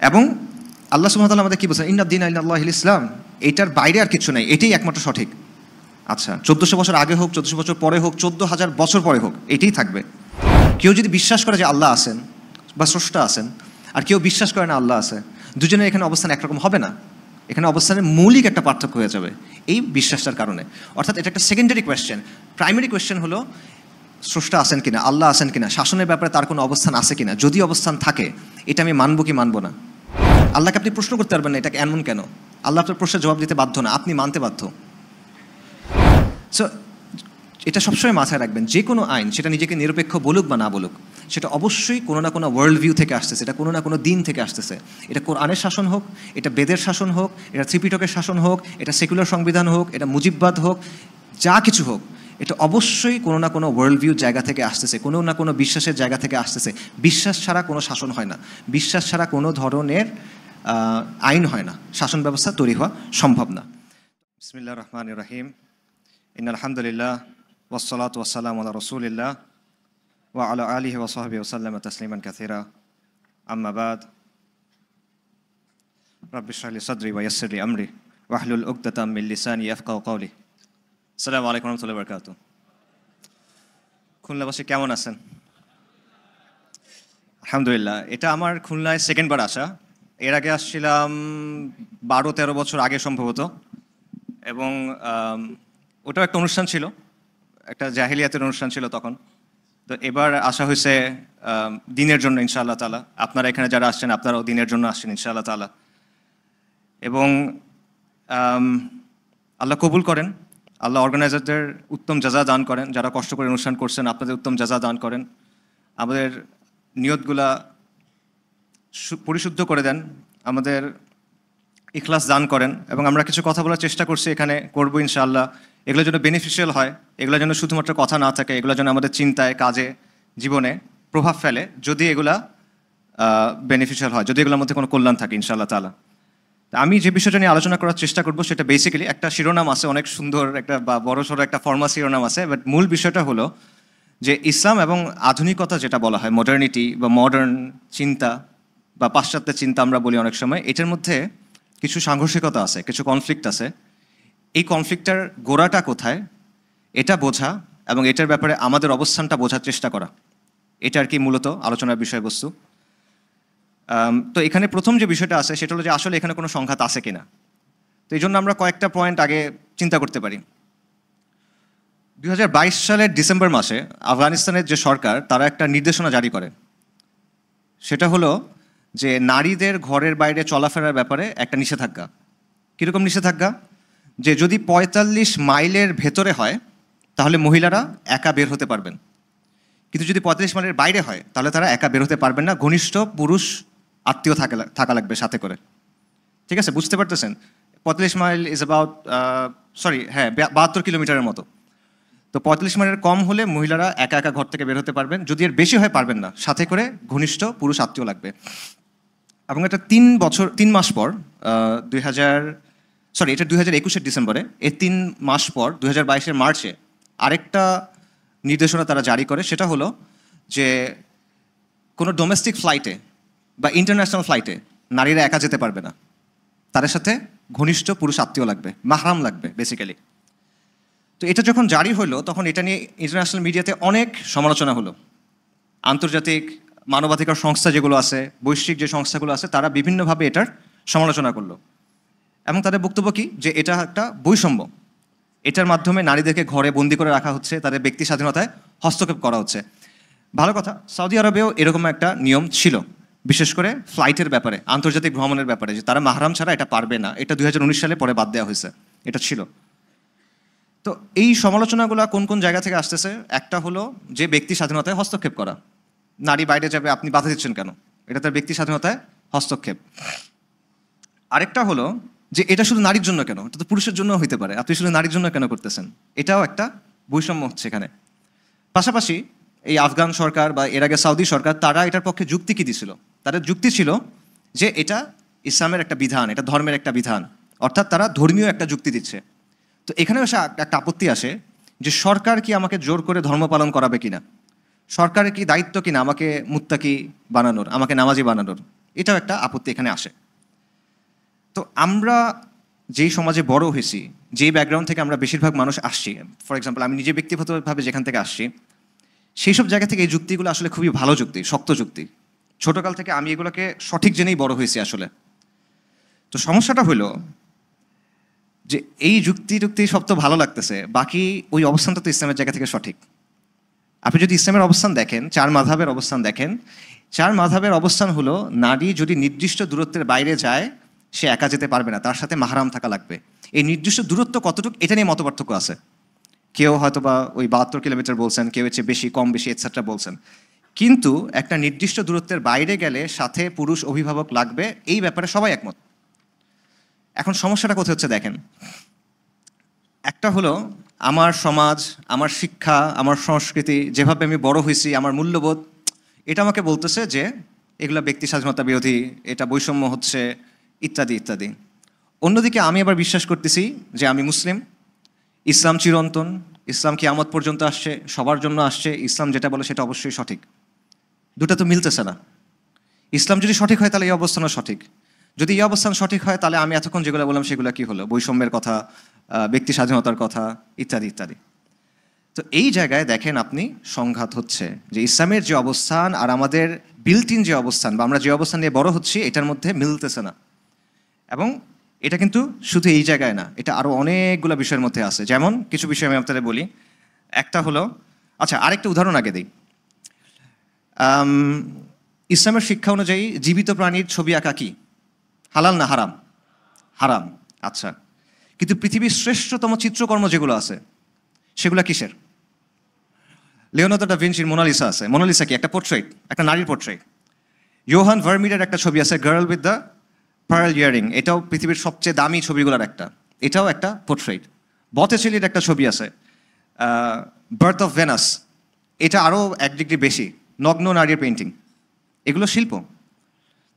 এবং আল্লাহ সুবহানাহু ওয়া তাআলা আমাদের কি বলছেন, ইন্না দ্বীনা ইনদাল্লাহিল ইসলাম, এইটার বাইরে আর কিছু নাই, এটাই একমাত্র সঠিক। আচ্ছা, 1400 বছর আগে হোক, 1400 বছর পরে হোক, 14,000 বছর পরে হোক, এটাই থাকবে। কেউ যদি বিশ্বাস করে যে আল্লাহ আছেন বা স্রষ্টা আছেন, আর কেউ বিশ্বাস করে না আল্লাহ আছে, দুজনের এখানে অবস্থান একরকম হবে না। এখানে অবস্থানের মৌলিক একটা পার্থক্য হয়ে যাবে এই বিশ্বাসটার কারণে। অর্থাৎ এটা একটা সেকেন্ডারি কোয়েশ্চেন। প্রাইমারি কোয়েশ্চেন হলো স্রষ্টা আছেন কিনা, আল্লাহ আছেন কিনা, শাসনের ব্যাপারে তার কোনো অবস্থান আছে কিনা। যদি অবস্থান থাকে, এটা আমি মানবো কি মানবো না। আল্লাহকে আপনি প্রশ্ন করতে পারবেন না এটাকে এমন কেন। আল্লাহ আপনার প্রশ্নের জবাব দিতে বাধ্য না, আপনি মানতে বাধ্য। সো এটা সবসময় মাথায় রাখবেন, যে কোনো আইন সেটা নিজেকে নিরপেক্ষ বলুক বা না বলুক, সেটা অবশ্যই কোনো না কোনো ওয়ার্ল্ড ভিউ থেকে আসতেছে, এটা কোনো না কোনো দিন থেকে আসতেছে। এটা কোরআনের শাসন হোক, এটা বেদের শাসন হোক, এটা ত্রিপিটকের শাসন হোক, এটা সেকুলার সংবিধান হোক, এটা মুজিববাদ হোক, যা কিছু হোক, এটা অবশ্যই কোনো না কোনো ওয়ার্ল্ড ভিউ জায়গা থেকে আসতেছে, কোনো না কোনো বিশ্বাসের জায়গা থেকে আসতেছে। বিশ্বাস ছাড়া কোনো শাসন হয় না, বিশ্বাস ছাড়া কোনো ধরনের আইন হয় না, শাসন ব্যবস্থা তৈরি হওয়া সম্ভব না। বিসমিল্লাহির রহমানির রহিম। ইন্নাল হামদুলিল্লাহ ওয়াসসালাতু ওয়াসসালামু আলা রাসূলিল্লাহ ওয়া আলা আলিহি ওয়া সাহবিহি ওয়া সাল্লামা তাসলিমান কাসীরা। আম্মা বাদ। রাব্বি ইশরাহ লি সাদরি ওয়া ইয়াসসির লি আমরি ওয়াহলুল উকদাতাম মিন লিসানি ইয়াফকাহু কওলি। আসসালামু আলাইকুম ওয়া রাহমাতুল্লাহি ওয়া বারাকাতুহু। খুলনাবাসী কেমন আছেন? আলহামদুলিল্লাহ। এটা আমার খুলনায় সেকেন্ডবার আসা। এর আগে আসছিলাম 12-13 বছর আগে সম্ভবত, এবং ওটাও একটা অনুষ্ঠান ছিল, একটা জাহিলিয়াতের অনুষ্ঠান ছিল তখন। তো এবার আসা হয়েছে দিনের জন্য ইনশাআল্লাহ তাআলা। আপনারা এখানে যারা আসছেন, আপনারাও দিনের জন্য আসছেন ইনশাআল্লাহ তাআলা। এবং আল্লাহ কবুল করেন, আল্লাহ অর্গানাইজারদের উত্তম জাযা দান করেন, যারা কষ্ট করে অনুষ্ঠান করছেন আপনাদের উত্তম জাযা দান করেন, আমাদের নিয়তগুলা পরিশুদ্ধ করে দেন, আমাদের ইখলাস দান করেন। এবং আমরা কিছু কথা বলার চেষ্টা করছি, এখানে করবো ইনশাআল্লাহ। এগুলো যেন বেনিফিশিয়াল হয়, এগুলো যেন শুধুমাত্র কথা না থাকে, এগুলো যেন আমাদের চিন্তায়, কাজে, জীবনে প্রভাব ফেলে, যদি এগুলা বেনিফিশিয়াল হয়, যদি এগুলোর মধ্যে কোনো কল্যাণ থাকে ইনশাআল্লাহ তাআলা। আমি যে বিষয়টা নিয়ে আলোচনা করার চেষ্টা করবো সেটা বেসিক্যালি একটা শিরোনাম আছে, অনেক সুন্দর একটা বা বড়সড় একটা ফর্মাল শিরোনাম আছে, বাট মূল বিষয়টা হলো যে ইসলাম এবং আধুনিকতা যেটা বলা হয়, মডার্নিটি বা মডার্ন চিন্তা বা পাশ্চাত্য চিন্তা আমরা বলি অনেক সময়, এটার মধ্যে কিছু সাংঘর্ষিকতা আছে, কিছু কনফ্লিক্ট আছে। এই কনফ্লিক্টটার গোড়াটা কোথায় এটা বোঝা এবং এটার ব্যাপারে আমাদের অবস্থানটা বোঝার চেষ্টা করা, এটা আর কি মূলত আলোচনার বিষয়বস্তু। তো এখানে প্রথম যে বিষয়টা আছে সেটা হলো যে আসলে এখানে কোনো সংঘাত আছে কিনা। তো এই জন্য আমরা কয়েকটা পয়েন্ট আগে চিন্তা করতে পারি। 2022 সালের ডিসেম্বর মাসে আফগানিস্তানের যে সরকার, তারা একটা নির্দেশনা জারি করে। সেটা হলো যে নারীদের ঘরের বাইরে চলাফেরার ব্যাপারে একটা নিষেধাজ্ঞা। কীরকম নিষেধাজ্ঞা? যে যদি 45 মাইলের ভেতরে হয় তাহলে মহিলারা একা বের হতে পারবেন, কিন্তু যদি 45 মাইলের বাইরে হয় তাহলে তারা একা বের হতে পারবেন না, ঘনিষ্ঠ পুরুষ আত্মীয় থাকা লাগবে সাথে করে। ঠিক আছে, বুঝতে পারতেছেন? 45 মাইল ইজ অ্যাবাউট 72 কিলোমিটারের মতো। তো 45 মাইলের কম হলে মহিলারা একা একা ঘর থেকে বের হতে পারবেন, যদি এর বেশি হয় পারবেন না, সাথে করে ঘনিষ্ঠ পুরুষ আত্মীয় লাগবে। এবং এটা 3 মাস পর এটা 2021 ডিসেম্বরে, এই 3 মাস পর 2022 মার্চে আরেকটা নির্দেশনা তারা জারি করে। সেটা হলো যে কোনো ডোমেস্টিক ফ্লাইটে বা ইন্টারন্যাশনাল ফ্লাইটে নারীরা একা যেতে পারবে না, তাদের সাথে ঘনিষ্ঠ পুরুষ আত্মীয় লাগবে, মাহরাম লাগবে বেসিক্যালি। তো এটা যখন জারি হলো তখন এটা নিয়ে ইন্টারন্যাশনাল মিডিয়াতে অনেক সমালোচনা হলো। আন্তর্জাতিক মানবাধিকার সংস্থা যেগুলো আছে, বৈশ্বিক যে সংস্থাগুলো আছে, তারা বিভিন্নভাবে এটার সমালোচনা করলো। এবং তাদের বক্তব্য কি, যে এটা একটা বৈষম্য, এটার মাধ্যমে নারীদেরকে ঘরে বন্দি করে রাখা হচ্ছে, তাদের ব্যক্তি স্বাধীনতায় হস্তক্ষেপ করা হচ্ছে। ভালো কথা, সৌদি আরবেও এরকম একটা নিয়ম ছিল, বিশেষ করে ফ্লাইটের ব্যাপারে, আন্তর্জাতিক ভ্রমণের ব্যাপারে, যে তারা মাহরাম ছাড়া এটা পারবে না। এটা 2019 সালে পরে বাদ দেওয়া হয়েছে, এটা ছিল। তো এই সমালোচনাগুলো কোন কোন জায়গা থেকে আসতেছে? একটা হলো যে ব্যক্তি স্বাধীনতায় হস্তক্ষেপ করা, নারী বাইরে যাবে, আপনি বাধা দিচ্ছেন কেন, এটা তার ব্যক্তি স্বাধীনতায় হস্তক্ষেপ। আরেকটা হলো যে এটা শুধু নারীর জন্য কেন, এটা তো পুরুষের জন্য হইতে পারে, আপনি শুধু নারীর জন্য কেন করতেছেন, এটাও একটা বৈষম্য হচ্ছে এখানে। পাশাপাশি এই আফগান সরকার বা এর আগে সৌদি সরকার, তারা এটার পক্ষে যুক্তি কি দিছিল? তাদের যুক্তি ছিল যে এটা ইসলামের একটা বিধান, এটা ধর্মের একটা বিধান, অর্থাৎ তারা ধর্মীয় একটা যুক্তি দিচ্ছে। তো এখানেও একটা আপত্তি আসে যে সরকার কি আমাকে জোর করে ধর্ম পালন করাবে কিনা, সরকারের কি দায়িত্ব কিনা আমাকে মুত্তাকি বানানোর, আমাকে নামাজি বানানোর। এটাও একটা আপত্তি এখানে আসে। তো আমরা যেই সমাজে বড় হয়েছি, যেই ব্যাকগ্রাউন্ড থেকে আমরা বেশিরভাগ মানুষ আসছি, ফর এক্সাম্পল আমি নিজে ব্যক্তিগতভাবে যেখান থেকে আসছি, সেই সব জায়গা থেকে এই যুক্তিগুলো আসলে খুবই ভালো যুক্তি, শক্ত যুক্তি। ছোটকাল থেকে আমি এগুলোকে সঠিক জেনেই বড় হয়েছি আসলে। তো সমস্যাটা হলো যে এই যুক্তি সব তো ভালো লাগতেছে, বাকি ওই অবস্থানটা তো ইসলামের জায়গা থেকে সঠিক। আপনি যদি ইসলামের অবস্থান দেখেন, 4 মাযহাবের অবস্থান দেখেন, 4 মাযহাবের অবস্থান হলো নারী যদি নির্দিষ্ট দূরত্বের বাইরে যায় সে একা যেতে পারবে না, তার সাথে মাহরাম থাকা লাগবে। এই নির্দিষ্ট দূরত্ব কতটুকু এটা নিয়ে মতপার্থক্য আছে। কেউ হয়তো বা ওই 72 কিলোমিটার বলছেন, কেউ হচ্ছে বেশি কম বেশি এটসেট্রা বলছেন, কিন্তু একটা নির্দিষ্ট দূরত্বের বাইরে গেলে সাথে পুরুষ অভিভাবক লাগবে, এই ব্যাপারে সবাই একমত। এখন সমস্যাটা কোথায় হচ্ছে দেখেন, একটা হলো আমার সমাজ, আমার শিক্ষা, আমার সংস্কৃতি, যেভাবে আমি বড় হয়েছি, আমার মূল্যবোধ, এটা আমাকে বলতেছে যে এগুলো ব্যক্তি স্বাধীনতা বিরোধী, এটা বৈষম্য হচ্ছে, ইত্যাদি ইত্যাদি। অন্যদিকে আমি আবার বিশ্বাস করতেছি যে আমি মুসলিম, ইসলাম চিরন্তন, ইসলাম কিয়ামত পর্যন্ত আসছে, সবার জন্য আসছে, ইসলাম যেটা বলে সেটা অবশ্যই সঠিক। দুটা তো মিলতেছে না। ইসলাম যদি সঠিক হয় তাহলে এই অবস্থানও সঠিক, যদি এই অবস্থান সঠিক হয় তাহলে আমি এতক্ষণ যেগুলো বললাম সেগুলো কি হলো, বৈষম্যের কথা, ব্যক্তি স্বাধীনতার কথা, ইত্যাদি ইত্যাদি। তো এই জায়গায় দেখেন আপনি সংঘাত হচ্ছে যে ইসলামের যে অবস্থান আর আমাদের বিল্ট ইন যে অবস্থান বা আমরা যে অবস্থান নিয়ে বড় হচ্ছি এটার মধ্যে মিলতেছে না। এবং এটা কিন্তু শুধু এই জায়গায় না, এটা আরও অনেকগুলো বিষয়ের মধ্যে আছে। যেমন কিছু বিষয় আমি আপনাদের বলি। একটা হলো, আচ্ছা আরেকটা উদাহরণ আগে দিই। ইসলামের শিক্ষা অনুযায়ী জীবিত প্রাণীর ছবি আঁকা কি হালাল না হারাম? হারাম। আচ্ছা, কিন্তু পৃথিবীর শ্রেষ্ঠতম চিত্রকর্ম যেগুলো আছে সেগুলো কিসের? লিওনার্দো দা ভিঞ্চির মোনালিসা আছে। মোনালিসা কি? একটা পোর্ট্রেট, একটা নারীর পোর্ট্রেট। ইয়োহান ভার্মিরের একটা ছবি আছে, girl with the pearl earring, এটাও পৃথিবীর সবচেয়ে দামি ছবিগুলোর একটা, এটাও একটা পোর্ট্রেট। বতেছেলির একটা ছবি আছে, বার্থ অফ ভেনাস, এটা আরও 1 ডিগ্রি বেশি, নগ্ন নারীর পেন্টিং। এগুলো শিল্প।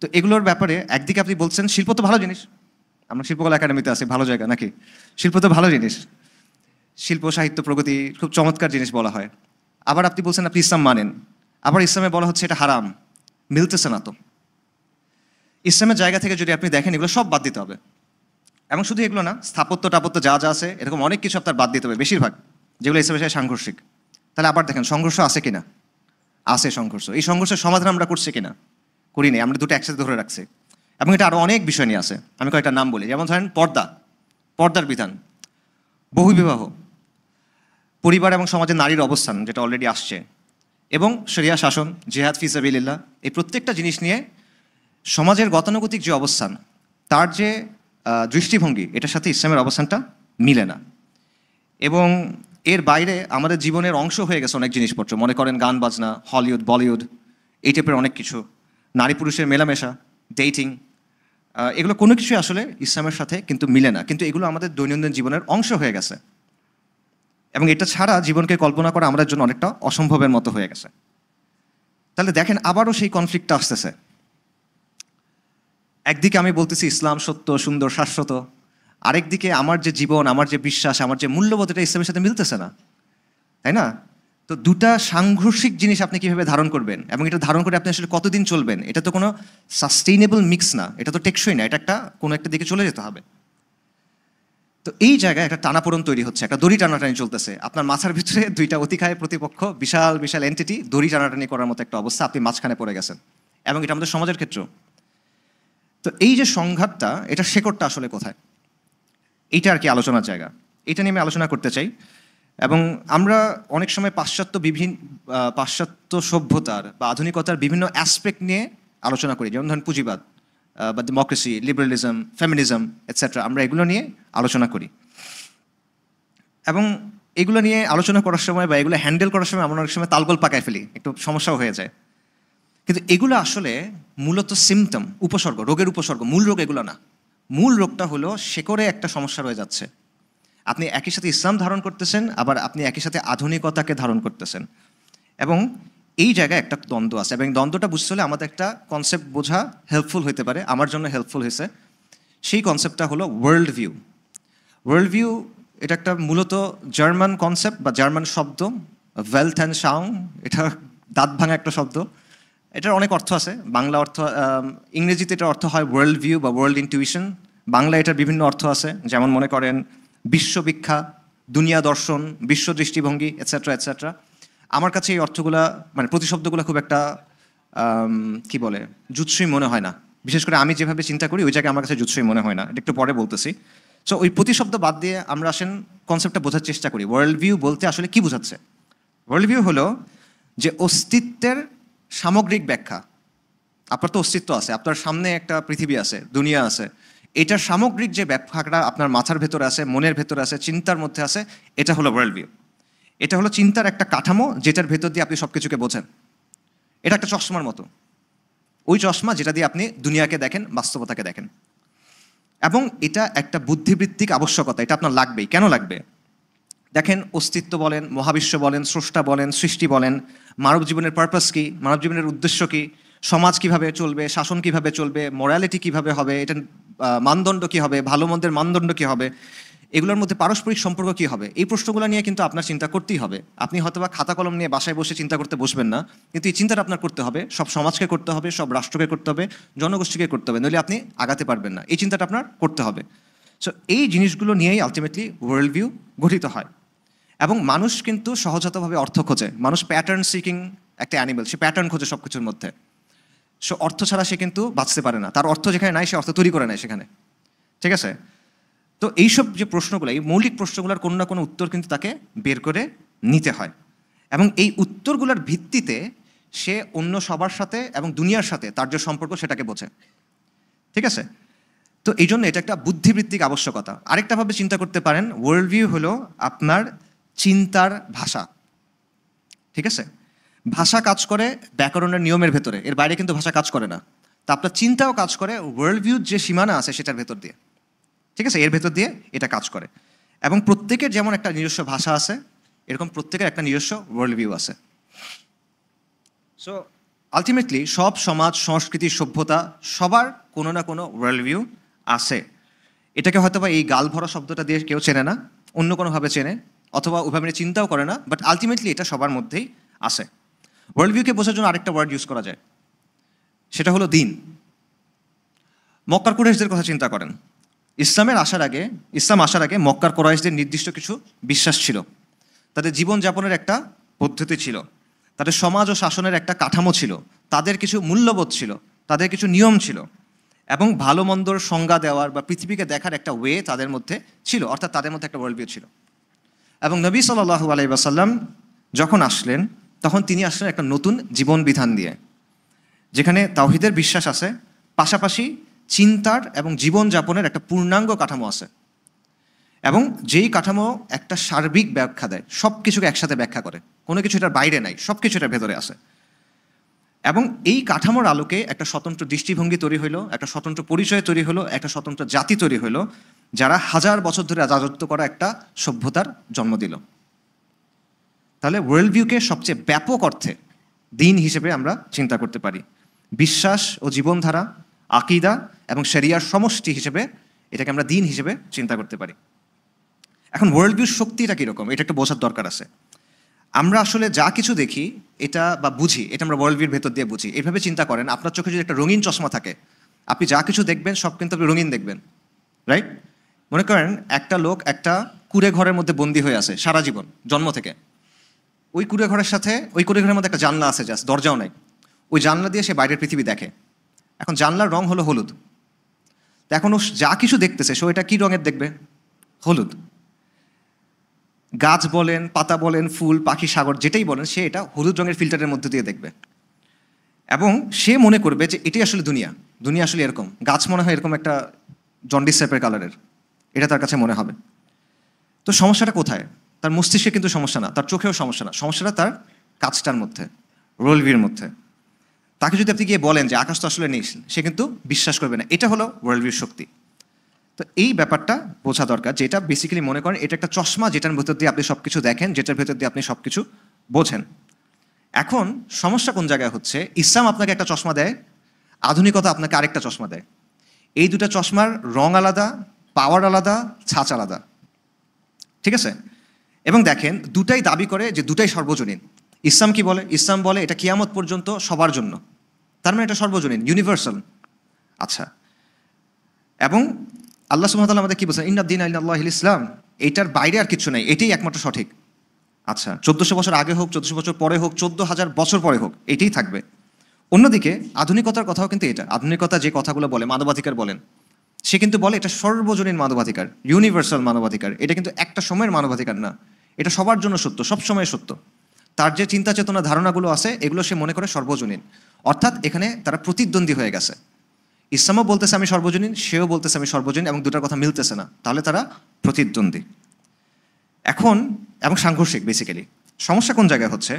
তো এগুলোর ব্যাপারে একদিকে আপনি বলছেন শিল্প তো ভালো জিনিস, আমরা শিল্পকলা একাডেমিতে আছি, ভালো জায়গা নাকি? শিল্প তো ভালো জিনিস, শিল্প সাহিত্য প্রগতি খুব চমৎকার জিনিস বলা হয়। আবার আপনি বলছেন আপনি ইসলাম মানেন, আবার ইসলামে বলা হচ্ছে এটা হারাম। মিলতেছে না তো। ইসলামের জায়গা থেকে যদি আপনি দেখেন এগুলো সব বাদ দিতে হবে। এবং শুধু এগুলো না, স্থাপত্য টাপত্য যা যা আছে এরকম অনেক কিছু আপনার বাদ দিতে হবে, বেশিরভাগ যেগুলো ইসলামের সাথে সাংঘর্ষিক। তাহলে আবার দেখেন সংঘর্ষ আছে কিনা? আছে সংঘর্ষ। এই সংঘর্ষের সমাধান আমরা করছি কিনা? করি নাই, আমরা দুটো একসাথে ধরে রাখছি। এবং এটা আরও অনেক বিষয় নিয়ে আছে, আমি কয়েকটা নাম বলি। যেমন ধরেন পর্দা, পর্দার বিধান, বহুবিবাহ, পরিবার এবং সমাজে নারীর অবস্থান যেটা অলরেডি আসছে, এবং শরিয়া শাসন, জিহাদ ফি সাবিলিল্লাহ, এই প্রত্যেকটা জিনিস নিয়ে সমাজের গতানুগতিক যে অবস্থান, তার যে দৃষ্টিভঙ্গি, এটার সাথে ইসলামের অবস্থানটা মিলে না। এবং এর বাইরে আমাদের জীবনের অংশ হয়ে গেছে অনেক জিনিসপত্র, মনে করেন গান বাজনা, হলিউড বলিউড, এই টাইপের অনেক কিছু, নারী পুরুষের মেলামেশা, ডেটিং, এগুলো কোনো কিছুই আসলে ইসলামের সাথে কিন্তু মিলে না, কিন্তু এগুলো আমাদের দৈনন্দিন জীবনের অংশ হয়ে গেছে। এবং এটা ছাড়া জীবনকে কল্পনা করা আমাদের জন্য অনেকটা অসম্ভবের মতো হয়ে গেছে। তাহলে দেখেন আবারও সেই কনফ্লিক্টটা আসতেছে। একদিকে আমি বলতেছি ইসলাম সত্য, সুন্দর, শাশ্বত, আরেকদিকে আমার যে জীবন, আমার যে বিশ্বাস, আমার যে মূল্যবোধ, এটা ইসলামের সাথে মিলতেছে না, তাই না? তো দুটা সাংঘর্ষিক জিনিস আপনি কীভাবে ধারণ করবেন এবং এটা ধারণ করে আপনি আসলে কতদিন চলবেন? এটা তো কোনো সাস্টেইনেবল মিক্স না, এটা তো টেকসই না, এটা একটা কোনো একটা দিকে চলে যেতে হবে। তো এই জায়গায় একটা টানাপোড়ন তৈরি হচ্ছে, একটা দড়ি টানাটানি চলতেছে আপনার মাথার ভিতরে। দুইটা অতিকায় প্রতিপক্ষ, বিশাল বিশাল এন্টিটি, দড়ি টানাটানি করার মতো একটা অবস্থা, আপনি মাঝখানে পড়ে গেছেন। এবং এটা আমাদের সমাজের ক্ষেত্রেও। তো এই যে সংঘাতটা, এটা শেকড়টা আসলে কোথায়, এইটা আর কি আলোচনার জায়গা। এটা নিয়ে আমি আলোচনা করতে চাই। এবং আমরা অনেক সময় পাশ্চাত্য সভ্যতার বা আধুনিকতার বিভিন্ন অ্যাসপেক্ট নিয়ে আলোচনা করি, যেমন ধরেন পুঁজিবাদ বা ডেমোক্রেসি, লিবারালিজম, ফেমিনিজম এটসেট্রা, আমরা এগুলো নিয়ে আলোচনা করি। এবং এগুলো নিয়ে আলোচনা করার সময় বা এগুলো হ্যান্ডেল করার সময় আমরা অনেক সময় তালগোল পাকায় ফেলি, একটু সমস্যাও হয়ে যায়। কিন্তু এগুলো আসলে মূলত সিমটম, উপসর্গ, রোগের উপসর্গ, মূল রোগ এগুলো না। মূল রোগটা হলো শেকড়ে একটা সমস্যা রয়ে যাচ্ছে। আপনি একই সাথে ইসলাম ধারণ করতেছেন, আবার আপনি একই সাথে আধুনিকতাকে ধারণ করতেছেন, এবং এই জায়গায় একটা দ্বন্দ্ব আছে। এবং দ্বন্দ্বটা বুঝতে হলে আমাদের একটা কনসেপ্ট বোঝা হেল্পফুল হতে পারে, আমার জন্য হেল্পফুল হয়েছে। সেই কনসেপ্টটা হলো ওয়ার্ল্ড ভিউ। ওয়ার্ল্ড ভিউ এটা একটা মূলত জার্মান কনসেপ্ট বা জার্মান শব্দ, ওয়েলথ অ্যান্ড সাউন্ড, এটা দাঁত ভাঙা একটা শব্দ। এটার অনেক অর্থ আছে। বাংলা অর্থ, ইংরেজিতে এটার অর্থ হয় ওয়ার্ল্ড ভিউ বা ওয়ার্ল্ড ইনটিউশন। বাংলা এটার বিভিন্ন অর্থ আছে, যেমন মনে করেন বিশ্ববিখ্যা, দুনিয়া দর্শন, বিশ্ব দৃষ্টিভঙ্গি, এটসেট্রা এটসেট্রা। আমার কাছে এই অর্থগুলা মানে প্রতিশব্দগুলো খুব একটা কি বলে জুৎসই মনে হয় না। বিশেষ করে আমি যেভাবে চিন্তা করি ওই জায়গায় আমার কাছে জুৎসই মনে হয় না, এটা একটু পরে বলতেছি। সো ওই প্রতিশব্দ বাদ দিয়ে আমরা আসেন কনসেপ্টটা বোঝার চেষ্টা করি। ওয়ার্ল্ড ভিউ বলতে আসলে কি বোঝাচ্ছে? ওয়ার্ল্ড ভিউ হলো যে অস্তিত্বের সামগ্রিক ব্যাখ্যা। আপনার তো অস্তিত্ব আছে, আপনার সামনে একটা পৃথিবী আছে, দুনিয়া আছে, এটার সামগ্রিক যে ব্যাখ্যাটা আপনার মাথার ভেতরে আছে, মনের ভেতরে আছে, চিন্তার মধ্যে আছে, এটা হলো ওয়ার্ল্ড ভিউ। এটা হলো চিন্তার একটা কাঠামো যেটার ভেতর দিয়ে আপনি সব কিছুকে বোঝেন। এটা একটা চশমার মতো, ওই চশমা যেটা দিয়ে আপনি দুনিয়াকে দেখেন, বাস্তবতাকে দেখেন। এবং এটা একটা বুদ্ধিবৃত্তিক আবশ্যকতা, এটা আপনার লাগবেই। কেন লাগবে? দেখেন, অস্তিত্ব বলেন, মহাবিশ্ব বলেন, স্রষ্টা বলেন, সৃষ্টি বলেন, মানব জীবনের পারপাস কী, মানব জীবনের উদ্দেশ্য কী, সমাজ কিভাবে চলবে, শাসন কিভাবে চলবে, মোরালিটি কিভাবে হবে, এটা মানদণ্ড কী হবে, ভালো মন্দের মানদণ্ড কী হবে, এগুলোর মধ্যে পারস্পরিক সম্পর্ক কী হবে, এই প্রশ্নগুলো নিয়ে কিন্তু আপনার চিন্তা করতেই হবে। আপনি হয়তোবা খাতা কলম নিয়ে বাসায় বসে চিন্তা করতে বসবেন না, কিন্তু এই চিন্তাটা আপনার করতে হবে, সব সমাজকে করতে হবে, সব রাষ্ট্রকে করতে হবে, জনগোষ্ঠীকে করতে হবে, নইলে আপনি আগাতে পারবেন না। এই চিন্তাটা আপনার করতে হবে। সো এই জিনিসগুলো নিয়েই আলটিমেটলি ওয়ার্ল্ড ভিউ গঠিত হয়। এবং মানুষ কিন্তু সহজাতভাবে অর্থ খোঁজে। মানুষ প্যাটার্ন সিকিং একটা অ্যানিমেল, সে প্যাটার্ন খোঁজে সব কিছুর মধ্যে। সো অর্থ ছাড়া সে কিন্তু বাঁচতে পারে না, তার অর্থ যেখানে নাই সে অর্থ তৈরি করে নেয় সেখানে। ঠিক আছে? তো এইসব যে প্রশ্নগুলো, এই মৌলিক প্রশ্নগুলোর কোনো না কোনো উত্তর কিন্তু তাকে বের করে নিতে হয়। এবং এই উত্তরগুলোর ভিত্তিতে সে অন্য সবার সাথে এবং দুনিয়ার সাথে তার যে সম্পর্ক সেটাকে বোঝে। ঠিক আছে? তো এই জন্য এটা একটা বুদ্ধিবৃত্তিক আবশ্যকতা। আরেকটাভাবে চিন্তা করতে পারেন, ওয়ার্ল্ড ভিউ হলো আপনার চিন্তার ভাষা। ঠিক আছে? ভাষা কাজ করে ব্যাকরণের নিয়মের ভেতরে, এর বাইরে কিন্তু ভাষা কাজ করে না। তা আপনার চিন্তাও কাজ করে ওয়ার্ল্ড ভিউর যে সীমানা আছে সেটার ভেতর দিয়ে। ঠিক আছে? এর ভেতর দিয়ে এটা কাজ করে। এবং প্রত্যেকের যেমন একটা নিজস্ব ভাষা আছে, এরকম প্রত্যেকের একটা নিজস্ব ওয়ার্ল্ড ভিউ আছে। সো আলটিমেটলি সব সমাজ, সংস্কৃতি, সভ্যতা সবার কোনো না কোনো ওয়ার্ল্ড ভিউ আছে। এটাকে হয়তো বা এই গাল ভরা শব্দটা দিয়ে কেউ চেনে না, অন্য কোনোভাবে চেনে, অথবা ওইভাবে চিন্তাও করে না, বাট আলটিমেটলি এটা সবার মধ্যেই আছে। ওয়ার্ল্ড ভিউকে বোঝার জন্য আরেকটা ওয়ার্ড ইউজ করা যায়, সেটা হলো দিন। মক্কার কুরাইশদের কথা চিন্তা করেন। ইসলাম আসার আগে মক্কার কুরাইশদের নির্দিষ্ট কিছু বিশ্বাস ছিল, তাদের জীবনযাপনের একটা পদ্ধতি ছিল, তাদের সমাজ ও শাসনের একটা কাঠামো ছিল, তাদের কিছু মূল্যবোধ ছিল, তাদের কিছু নিয়ম ছিল, এবং ভালো মন্দর সংজ্ঞা দেওয়ার বা পৃথিবীকে দেখার একটা ওয়ে তাদের মধ্যে ছিল, অর্থাৎ তাদের মধ্যে একটা ওয়ার্ল্ড ভিউ ছিল। এবং নবী সাল্লাল্লাহু আলাইহি ওয়াসাল্লাম যখন আসলেন, তখন তিনি আসলেন একটা নতুন জীবন বিধান দিয়ে, যেখানে তাওহীদের বিশ্বাস আছে, পাশাপাশি চিন্তার এবং জীবনযাপনের একটা পূর্ণাঙ্গ কাঠামো আছে। এবং যেই কাঠামো একটা সার্বিক ব্যাখ্যা দেয়, সব কিছুকে একসাথে ব্যাখ্যা করে, কোনো কিছু এটার বাইরে নাই, সব কিছু এটার ভেতরে আছে। এবং এই কাঠামোর আলোকে একটা স্বতন্ত্র দৃষ্টিভঙ্গি তৈরি হলো, একটা স্বতন্ত্র পরিচয় তৈরি হলো, একটা স্বতন্ত্র জাতি তৈরি হলো, যারা হাজার বছর ধরে রাজত্ব করা একটা সভ্যতার জন্ম দিল। তাহলে ওয়ার্ল্ড ভিউকে সবচেয়ে ব্যাপক অর্থে দিন হিসেবে আমরা চিন্তা করতে পারি। বিশ্বাস ও জীবনধারা, আকিদা এবং শরিয়ার সমষ্টি হিসেবে এটাকে আমরা দিন হিসেবে চিন্তা করতে পারি। এখন ওয়ার্ল্ড ভিউর শক্তিটা কীরকম, এটা একটা বোঝার দরকার আছে। আমরা আসলে যা কিছু দেখি এটা বা বুঝি, এটা আমরা ওয়ার্ল্ড ভিউর ভেতর দিয়ে বুঝি। এইভাবে চিন্তা করেন, আপনার চোখে যদি একটা রঙিন চশমা থাকে, আপনি যা কিছু দেখবেন সব কিন্তু আপনি রঙিন দেখবেন, রাইট? মনে করেন একটা লোক একটা কুঁড়ে ঘরের মধ্যে বন্দী হয়ে আছে সারা জীবন, জন্ম থেকে। ওই কুঁড়ে ঘরের সাথে, ওই কুঁড়ে ঘরের মধ্যে একটা জানলা আছে, জাস্ট দরজাও নাই। ওই জানলা দিয়ে সে বাইরের পৃথিবী দেখে। এখন জানলার রং হলো হলুদ। তো এখন ও যা কিছু দেখতেছে সে ওইটা কী রঙের দেখবে? হলুদ। গাছ বলেন, পাতা বলেন, ফুল, পাখি, সাগর, যেটাই বলেন, সে এটা হলুদ রঙের ফিল্টারের মধ্যে দিয়ে দেখবে। এবং সে মনে করবে যে এটাই আসলে দুনিয়া, দুনিয়া আসলে এরকম। গাছ মনে হয় এরকম একটা জন্ডিস টাইপের কালারের, এটা তার কাছে মনে হবে। তো সমস্যাটা কোথায়? তার মস্তিষ্কে কিন্তু সমস্যা না, তার চোখেও সমস্যা না, সমস্যাটা তার কাজটার মধ্যে, ওয়ার্ল্ড ভিউর মধ্যে। তাকে যদি আপনি গিয়ে বলেন যে আকাশ তো আসলে নেই, সে কিন্তু বিশ্বাস করবে না। এটা হলো ওয়ার্ল্ড ভিউর শক্তি। তো এই ব্যাপারটা বোঝা দরকার, যেটা বেসিক্যালি মনে করেন এটা একটা চশমা, যেটার ভেতর দিয়ে আপনি সব কিছু দেখেন, যেটার ভেতর দিয়ে আপনি সব কিছু বোঝেন। এখন সমস্যা কোন জায়গায় হচ্ছে, ইসলাম আপনাকে একটা চশমা দেয়, আধুনিকতা আপনাকে আরেকটা চশমা দেয়। এই দুটা চশমার রং আলাদা, পাওয়ার আলাদা, ছাঁচ আলাদা। ঠিক আছে? এবং দেখেন, দুটাই দাবি করে যে দুটাই সর্বজনীন। ইসলাম কি বলে? ইসলাম বলে এটা কিয়ামত পর্যন্ত সবার জন্য। তার মানে এটা সর্বজনীন, ইউনিভার্সাল। আচ্ছা, এবং আল্লাহ সুবহানাহু ওয়া তাআলা আমাদের কি বলছেন, ইন্নাদ-দীনা ইনদাল্লাহিল ইসলাম, এইটার বাইরে আর কিছু নাই, এটাই একমাত্র সঠিক। আচ্ছা, 1400 বছর আগে হোক, 1400 বছর পরে হোক, 14,000 বছর পরে হোক, এটাই থাকবে। অন্যদিকে আধুনিকতার কথাও কিন্তু এটা, আধুনিকতা যে কথাগুলো বলে, মানবাধিকার বলেন, সে কিন্তু বলে এটা সর্বজনীন মানবাধিকার, ইউনিভার্সাল মানবাধিকার। এটা কিন্তু একটা সময়ের মানবাধিকার না, এটা সবার জন্য সত্য, সব সময় সত্য। তার যে চিন্তা চেতনা ধারণাগুলো আছে এগুলো সে মনে করে সর্বজনীন। অর্থাৎ এখানে তারা প্রতিদ্বন্দ্বী হয়ে গেছে। ইসলামও বলতেছে আমি সর্বজনীন, সেও বলতেছে আমি সর্বজনীন, এবং দুটার কথা মিলতেছে না, তাহলে তারা প্রতিদ্বন্দ্বী এখন, এবং সাংঘর্ষিক। বেসিক্যালি সমস্যা কোন জায়গায় হচ্ছে?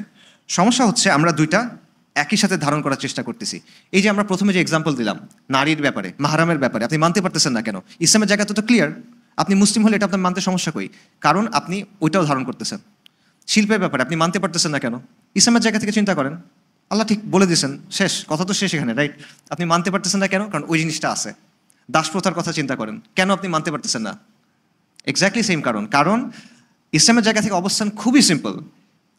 সমস্যা হচ্ছে আমরা দুইটা একই সাথে ধারণ করার চেষ্টা করতেছি। এই যে আমরা প্রথমে যে এক্সাম্পল দিলাম নারীর ব্যাপারে, মাহারামের ব্যাপারে, আপনি মানতে পারতেছেন না কেন? ইসলামের জায়গা তো ক্লিয়ার, আপনি মুসলিম হলে এটা আপনার মানতে সমস্যা কই? কারণ আপনি ওইটাও ধারণ করতেছেন। শিল্পের ব্যাপারে আপনি মানতে পারতেছেন না কেন? ইসলামের জায়গা থেকে চিন্তা করেন, আল্লাহ ঠিক বলে দিয়েছেন, শেষ কথা তো শেষ এখানে, রাইট? আপনি মানতে পারতেছেন না কেন? কারণ ওই জিনিসটা আছে। দাসপ্রথার কথা চিন্তা করেন, কেন আপনি মানতে পারতেছেন না? এক্স্যাক্টলি সেম কারণ। কারণ ইসলামের জায়গা থেকে অবস্থান খুবই সিম্পল,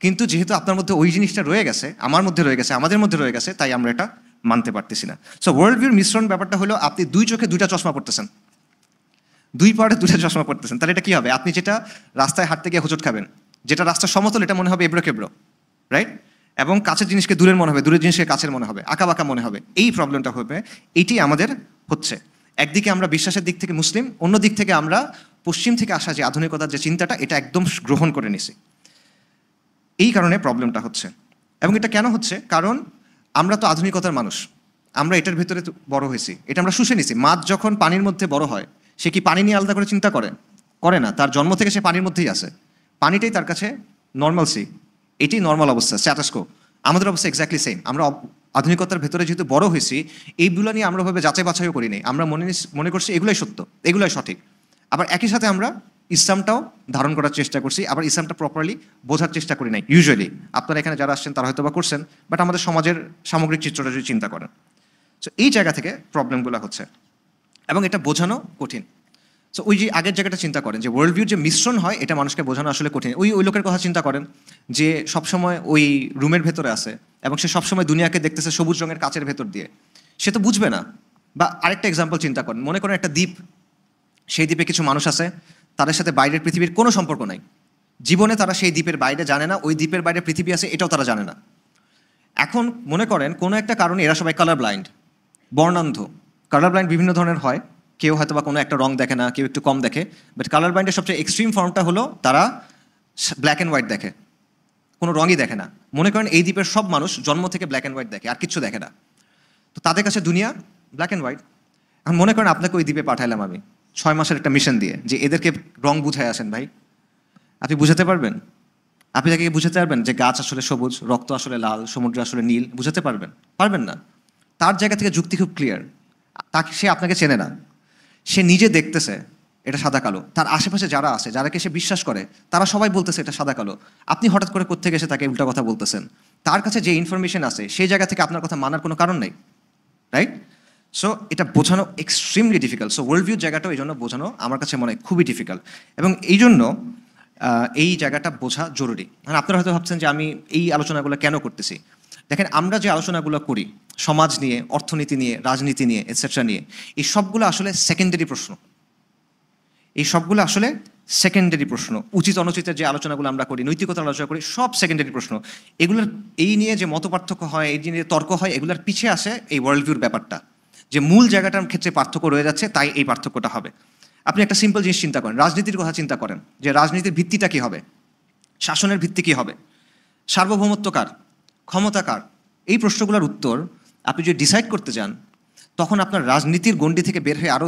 কিন্তু যেহেতু আপনার মধ্যে ওই জিনিসটা রয়ে গেছে, আমার মধ্যে রয়ে গেছে, আমাদের মধ্যে রয়ে গেছে, তাই আমরা এটা মানতে পারতেছি না। সো ওয়ার্ল্ড ভিউর মিশ্রণ ব্যাপারটা হলো আপনি দুই চোখে দুইটা চশমা পড়তেছেন, দুই পাড়ে দুইটা চশমা পড়তেছেন। তাহলে এটা কি হবে? আপনি যেটা রাস্তায় হাঁটতে গিয়ে হোঁচট খাবেন, যেটা রাস্তা সমতল এটা মনে হবে এবড়ো কেবড়ো, রাইট? এবং কাছের জিনিসকে দূরের মনে হবে, দূরের জিনিসকে কাছের মনে হবে, আঁকা বাঁকা মনে হবে। এই প্রবলেমটা হবে, এইটি আমাদের হচ্ছে। একদিকে আমরা বিশ্বাসের দিক থেকে মুসলিম, অন্য দিক থেকে আমরা পশ্চিম থেকে আসা যে আধুনিকতার যে চিন্তাটা, এটা একদম গ্রহণ করে নিছি। এই কারণে প্রবলেমটা হচ্ছে। এবং এটা কেন হচ্ছে? কারণ আমরা তো আধুনিকতার মানুষ, আমরা এটার ভিতরে বড় হয়েছি, এটা আমরা শুষে নিছি। মাছ যখন পানির মধ্যে বড় হয়, সে কি পানি নিয়ে আলাদা করে চিন্তা করে না। তার জন্ম থেকে সে পানির মধ্যেই আছে, পানিটাই তার কাছে নর্মাল সি, এটাই নর্মাল অবস্থা, স্ট্যাটাসকো। আমাদের অবস্থা এক্স্যাক্টলি সেম। আমরা আধুনিকতার ভেতরে যেহেতু বড় হয়েছি, এইগুলো নিয়ে আমরা ভাবে যাচাই বাছাইও করি নাই, আমরা মনে করছি এগুলোই সত্য, এগুলোই সঠিক। আবার একই সাথে আমরা ইসলামটাও ধারণ করার চেষ্টা করছি, আবার ইসলামটা প্রপারলি বোঝার চেষ্টা করি নাই। ইউজুয়ালি আপনারা এখানে যারা আসছেন তারা হয়তো বা করছেন, বাট আমাদের সমাজের সামগ্রিক চিত্রটা যদি চিন্তা করেন, সো এই জায়গা থেকে প্রবলেমগুলো হচ্ছে, এবং এটা বোঝানো কঠিন। সো ওই যে আগের জায়গাটা চিন্তা করেন যে ওয়ার্ল্ড ভিউর যে মিশ্রণ হয়, এটা মানুষকে বোঝানো আসলে কঠিন। ওই লোকের কথা চিন্তা করেন যে সবসময় ওই রুমের ভেতরে আছে, এবং সে সবসময় দুনিয়াকে দেখতেছে সবুজ রঙের কাচের ভেতর দিয়ে, সে তো বুঝবে না। বা আরেকটা এক্সাম্পল চিন্তা করেন, মনে করেন একটা দ্বীপ, সেই দ্বীপে কিছু মানুষ আছে, তাদের সাথে বাইরের পৃথিবীর কোনো সম্পর্ক নাই, জীবনে তারা সেই দ্বীপের বাইরে জানে না, ওই দ্বীপের বাইরে পৃথিবী আছে এটাও তারা জানে না। এখন মনে করেন কোনো একটা কারণে এরা সবাই কালার ব্লাইন্ড, বর্ণান্ধ। কালার ব্লাইন্ড বিভিন্ন ধরনের হয়, কেউ হয়তো বা কোনো একটা রং দেখে না, কেউ একটু কম দেখে, বাট কালার ব্লাইন্ডের সবচেয়ে এক্সট্রিম ফর্মটা হলো তারা ব্ল্যাক অ্যান্ড হোয়াইট দেখে, কোনো রঙই দেখে না। মনে করেন এই দ্বীপের সব মানুষ জন্ম থেকে ব্ল্যাক অ্যান্ড হোয়াইট দেখে, আর কিচ্ছু দেখে না, তো তাদের কাছে দুনিয়া ব্ল্যাক অ্যান্ড হোয়াইট। এখন মনে করেন আপনাকে ওই দ্বীপে পাঠাইলাম আমি 6 মাসের একটা মিশন দিয়ে, যে এদেরকে রং বুঝায় আসেন ভাই, আপনি বুঝাতে পারবেন? আপনি তাকে বুঝাতে পারবেন যে গাছ আসলে সবুজ, রক্ত আসলে লাল, সমুদ্র আসলে নীল? বুঝাতে পারবেন না। তার জায়গা থেকে যুক্তি খুব ক্লিয়ার, তাকে, সে আপনাকে চেনে না, সে নিজে দেখতেছে এটা সাদা কালো, তার আশেপাশে যারা আছে, যারাকে সে বিশ্বাস করে, তারা সবাই বলতেছে এটা সাদা কালো। আপনি হঠাৎ করে কোত্থেকে এসে তাকে উল্টা কথা বলতেছেন? তার কাছে যে ইনফরমেশন আছে সেই জায়গা থেকে আপনার কথা মানার কোনো কারণ নেই, রাইট? সো এটা বোঝানো extremely difficult. So world view জায়গাটাও এই জন্য বোঝানো আমার কাছে মনে হয় খুবই ডিফিকাল্ট, এবং এই জন্য এই জায়গাটা বোঝা জরুরি। মানে আপনারা হয়তো ভাবছেন যে আমি এই আলোচনাগুলো কেন করতেছি। দেখেন, আমরা যে আলোচনাগুলো করি সমাজ নিয়ে, অর্থনীতি নিয়ে, রাজনীতি নিয়ে, এটসেট্রা নিয়ে, এই সবগুলো আসলে সেকেন্ডারি প্রশ্ন। এই সবগুলো আসলে সেকেন্ডারি প্রশ্ন। উচিত অনুচিতের যে আলোচনাগুলো আমরা করি, নৈতিকতার আলোচনা করি, সব সেকেন্ডারি প্রশ্ন। এগুলোর এই নিয়ে যে মত পার্থক্য হয়, এই নিয়ে তর্ক হয়, এগুলোর পিছিয়ে আসে এই ওয়ার্ল্ড ভিউর ব্যাপারটা, যে মূল জায়গাটার ক্ষেত্রে পার্থক্য রয়ে যাচ্ছে, তাই এই পার্থক্যটা হবে। আপনি একটা সিম্পল জিনিস চিন্তা করেন, রাজনীতির কথা চিন্তা করেন, যে রাজনীতির ভিত্তিটা কী হবে, শাসনের ভিত্তি কী হবে, সার্বভৌমত্ব কার, ক্ষমতা কার? এই প্রশ্নগুলোর উত্তর আপনি যদি ডিসাইড করতে যান, তখন আপনার রাজনীতির গণ্ডি থেকে বের হয়ে আরও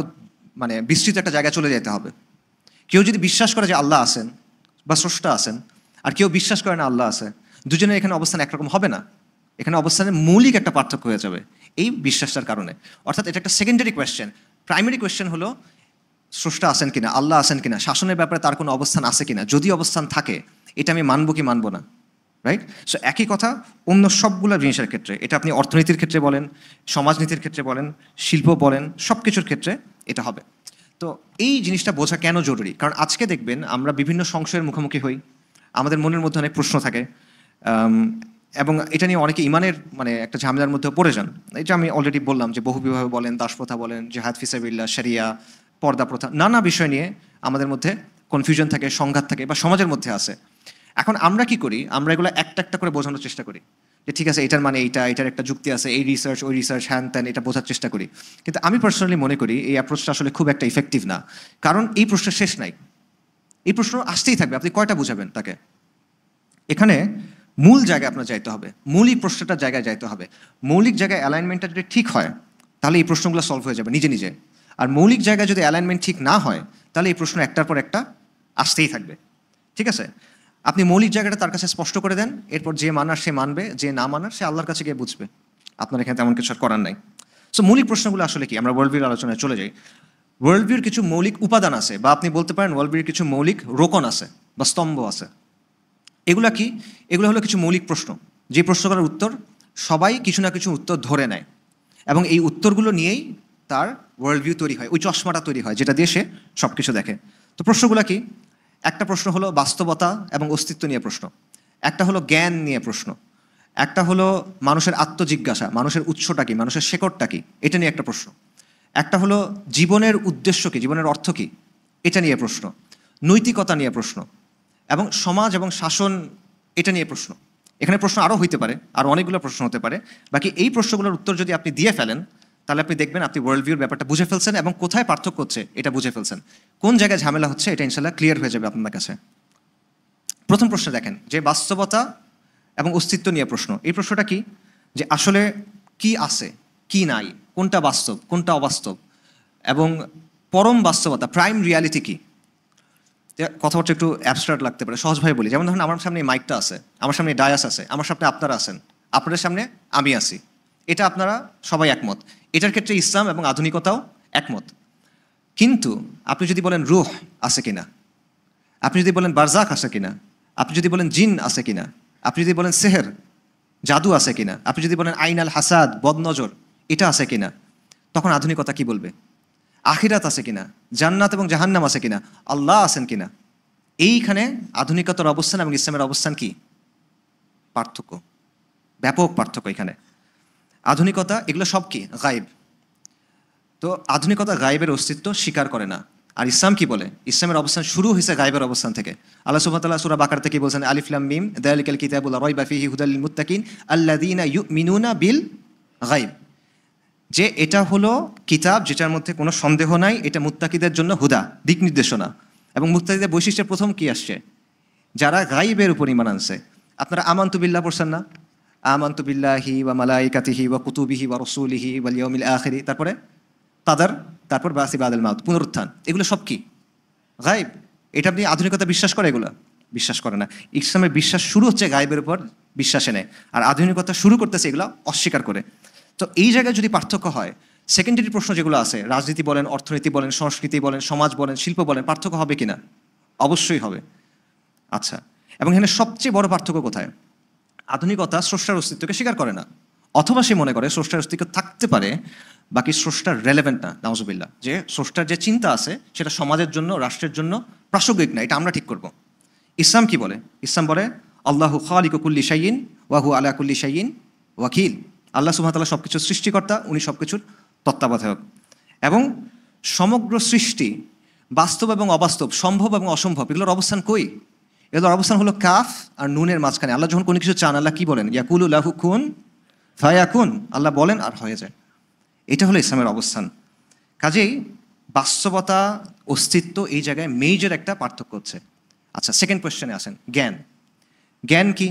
মানে বিস্তৃত একটা জায়গায় চলে যেতে হবে। কেউ যদি বিশ্বাস করে যে আল্লাহ আছেন বা স্রষ্টা আছেন, আর কেউ বিশ্বাস করে না আল্লাহ আছে, দুজনের এখানে অবস্থান একরকম হবে না। এখানে অবস্থানের মৌলিক একটা পার্থক্য হয়ে যাবে এই বিশ্বাসটার কারণে। অর্থাৎ এটা একটা সেকেন্ডারি কোয়েশ্চেন। প্রাইমারি কোয়েশ্চেন হলো স্রষ্টা আছেন কিনা, আল্লাহ আছেন কিনা, শাসনের ব্যাপারে তার কোনো অবস্থান আছে কিনা, যদি অবস্থান থাকে এটা আমি মানবো কি মানবো না, রাইট? সো একই কথা অন্য সবগুলো জিনিসের ক্ষেত্রে, এটা আপনি অর্থনীতির ক্ষেত্রে বলেন, সমাজনীতির ক্ষেত্রে বলেন, শিল্প বলেন, সব কিছুর ক্ষেত্রে এটা হবে। তো এই জিনিসটা বোঝা কেন জরুরি? কারণ আজকে দেখবেন আমরা বিভিন্ন সংশয়ের মুখোমুখি হই, আমাদের মনের মধ্যে অনেক প্রশ্ন থাকে, এবং এটা নিয়ে অনেকে ইমানের মানে একটা ঝামেলার মধ্যে পড়ে যান। এটা আমি অলরেডি বললাম যে বহুবিবাহ বলেন, দাসপ্রথা বলেন, জিহাদ ফিসাবিল্লাহ, শরিয়া, পর্দা প্রথা, নানা বিষয় নিয়ে আমাদের মধ্যে কনফিউশন থাকে, সংঘাত থাকে বা সমাজের মধ্যে আছে। এখন আমরা কি করি, আমরা এগুলো একটা একটা করে বোঝানোর চেষ্টা করি যে ঠিক আছে এটার মানে এইটা, এটার একটা যুক্তি আছে, এই রিসার্চ ওই রিসার্চ, হ্যান ত্যান, এটা বোঝার চেষ্টা করি। কিন্তু আমি পার্সোনালি মনে করি এই অ্যাপ্রোচটা আসলে খুব একটা ইফেক্টিভ না। কারণ এই প্রশ্নের শেষ নাই, এই প্রশ্ন আসতেই থাকবে, আপনি কয়টা বুঝাবেন তাকে। এখানে মূল জায়গায় আপনার যাইতে হবে, মৌলিক প্রশ্নটার জায়গায় যাইতে হবে। মৌলিক জায়গায় অ্যালাইনমেন্টটা যদি ঠিক হয় তাহলে এই প্রশ্নগুলো সলভ হয়ে যাবে নিজে নিজে। আর মৌলিক জায়গায় যদি অ্যালাইনমেন্ট ঠিক না হয় তাহলে এই প্রশ্ন একটার পর একটা আসতেই থাকবে। ঠিক আছে, আপনি মৌলিক জায়গাটা তার কাছে স্পষ্ট করে দেন, এরপর যে মানার সে মানবে, যে না মানার সে আল্লাহর কাছে গিয়ে বুঝবে। আপনার এখানে তেমন কিছু করার নাই। সো মৌলিক প্রশ্নগুলো আসলে কি, আমরা ওয়ার্ল্ড ভিউর আলোচনায় চলে যাই। ওয়ার্ল্ড ভিউর কিছু মৌলিক উপাদান আছে, বা আপনি বলতে পারেন ওয়ার্ল্ড ভিউর কিছু মৌলিক রোকন আছে বা স্তম্ভ আছে। এগুলা কি? এগুলো হলো কিছু মৌলিক প্রশ্ন, যে প্রশ্নগুলোর উত্তর সবাই কিছু না কিছু উত্তর ধরে নেয়, এবং এই উত্তরগুলো নিয়েই তার ওয়ার্ল্ড ভিউ তৈরি হয়, ওই চশমাটা তৈরি হয় যেটা দিয়ে সে সব কিছু দেখে। তো প্রশ্নগুলো কি? একটা প্রশ্ন হলো বাস্তবতা এবং অস্তিত্ব নিয়ে প্রশ্ন, একটা হলো জ্ঞান নিয়ে প্রশ্ন, একটা হলো মানুষের আত্মজিজ্ঞাসা, মানুষের উৎসটা কি, মানুষের শেকড়টা কি, এটা নিয়ে একটা প্রশ্ন, একটা হলো জীবনের উদ্দেশ্য কি, জীবনের অর্থ কি, এটা নিয়ে প্রশ্ন, নৈতিকতা নিয়ে প্রশ্ন, এবং সমাজ এবং শাসন, এটা নিয়ে প্রশ্ন। এখানে প্রশ্ন আরও হইতে পারে, আরও অনেকগুলো প্রশ্ন হতে পারে। বাকি এই প্রশ্নগুলোর উত্তর যদি আপনি দিয়ে ফেলেন তাহলে আপনি দেখবেন আপনি ওয়ার্ল্ড ভিউর ব্যাপারটা বুঝে ফেলছেন, এবং কোথায় পার্থক্য হচ্ছে এটা বুঝে ফেলছেন, কোন জায়গায় ঝামেলা হচ্ছে এটা ইনশাল্লাহ ক্লিয়ার হয়ে যাবে আপনার কাছে। প্রথম প্রশ্ন দেখেন, যে বাস্তবতা এবং অস্তিত্ব নিয়ে প্রশ্ন। এই প্রশ্নটা কি, যে আসলে কি আছে কি নাই, কোনটা বাস্তব কোনটা অবাস্তব, এবং পরম বাস্তবতা, প্রাইম রিয়ালিটি কি। কথাবার্তা একটু অ্যাবস্ট্রাক্ট লাগতে পারে, সহজভাবে বলি। যেমন ধরুন আমার সামনে এই মাইকটা আছে, আমার সামনে ডায়াস আছে, আমার সামনে আপনারা আছেন, আপনাদের সামনে আমি আছি, এটা আপনারা সবাই একমত। এটার ক্ষেত্রে ইসলাম এবং আধুনিকতাও একমত। কিন্তু আপনি যদি বলেন রূহ আছে কিনা, আপনি যদি বলেন বারজাক আছে কিনা, আপনি যদি বলেন জিন আছে কিনা, আপনি যদি বলেন সেহের জাদু আছে কিনা, আপনি যদি বলেন আইন আল হাসাদ বদনজর এটা আছে কিনা, তখন আধুনিকতা কি বলবে? আখিরাত আছে কিনা, জান্নাত এবং জাহান্নাম আছে কিনা, আল্লাহ আছেন কিনা। এইখানে আধুনিকতার অবস্থান এবং ইসলামের অবস্থান কি, পার্থক্য, ব্যাপক পার্থক্য এখানে। আধুনিকতা এগুলো সব কি গায়েব, তো আধুনিকতা গায়েবের অস্তিত্ব স্বীকার করে না। আর ইসলাম কি বলে? ইসলামের অবস্থান শুরু হয়েছে গায়েবের অবস্থান থেকে। আল্লাহ সুবহানাহু ওয়া তাআলা সূরা বাকারা থেকে বলছেন আলিফ লাম মিম যালিকাল কিতাবু লা রাইবা ফীহি হুদাল লিল মুত্তাকিন আল্লাযীনা ইউমিনুনা বিল গায়ব, যে এটা হলো কিতাব যেটার মধ্যে কোনো সন্দেহ নাই, এটা মুত্তাকিদের জন্য হুদা, দিক নির্দেশনা। এবং মুত্তাকিদের বৈশিষ্ট্যের প্রথম কি আসছে? যারা গায়েবের উপর ঈমান আনছে। আপনারা আমানতু বিল্লাহ পড়ছেন না? আমানতু বিল্লাহি ওয়া মালাইকাতিহি ওয়া কুতুবিহি ওয়া রাসূলিহি ওয়াল ইয়াউমিল আখির, তারপরে কাদার, তারপর বাসি বাদাল মাউত, পুনরুত্থান। এগুলো সব কি গায়েব। এটা আপনি আধুনিকতা বিশ্বাস করে? এগুলো বিশ্বাস করে না। ইসলামের বিশ্বাস শুরু হচ্ছে গায়েবের উপর বিশ্বাসে নেয়, আর আধুনিকতা শুরু করতেছে এগুলো অস্বীকার করে। তো এই জায়গায় যদি পার্থক্য হয়, সেকেন্ডারি প্রশ্ন যেগুলো আছে, রাজনীতি বলেন, অর্থনীতি বলেন, সংস্কৃতি বলেন, সমাজ বলেন, শিল্প বলেন, পার্থক্য হবে কিনা? অবশ্যই হবে। আচ্ছা, এবং এখানে সবচেয়ে বড় পার্থক্য কোথায়? আধুনিকতা স্রষ্টার অস্তিত্বকে স্বীকার করে না, অথবা সে মনে করে স্রষ্টার অস্তিত্ব থাকতে পারে, বাকি স্রষ্টার রেলেভেন্ট না, নাউজুবিল্লাহ, যে স্রষ্টার যে চিন্তা আছে সেটা সমাজের জন্য, রাষ্ট্রের জন্য প্রাসঙ্গিক না, এটা আমরা ঠিক করব। ইসলাম কি বলে? ইসলাম বলে আল্লাহু খালিকু কুল্লি শাইইন ওয়া হুয়া আলা কুল্লি শাইইন ওয়াকিল। আল্লাহ সুবহানাহু ওয়া তাআলা সব কিছুর সৃষ্টিকর্তা, উনি সব কিছুর তত্ত্বাবধায়ক। এবং সমগ্র সৃষ্টি, বাস্তব এবং অবাস্তব, সম্ভব এবং অসম্ভব, এগুলোর অবস্থান কই? এগুলোর অবস্থান হলো কাফ আর নুনের মাঝখানে। আল্লাহ যখন কোনো কিছু চান, আল্লাহ কি বলেন? ইয়াকুলু লাহু কুন ফায়াকুন, আল্লাহ বলেন আর হয়ে যায়। এটা হলো ইসলামের অবস্থান। কাজেই বাস্তবতা, অস্তিত্ব, এই জায়গায় মেজর একটা পার্থক্য হচ্ছে। আচ্ছা, সেকেন্ড কোয়েশ্চেনে আসেন, জ্ঞান। জ্ঞান কি?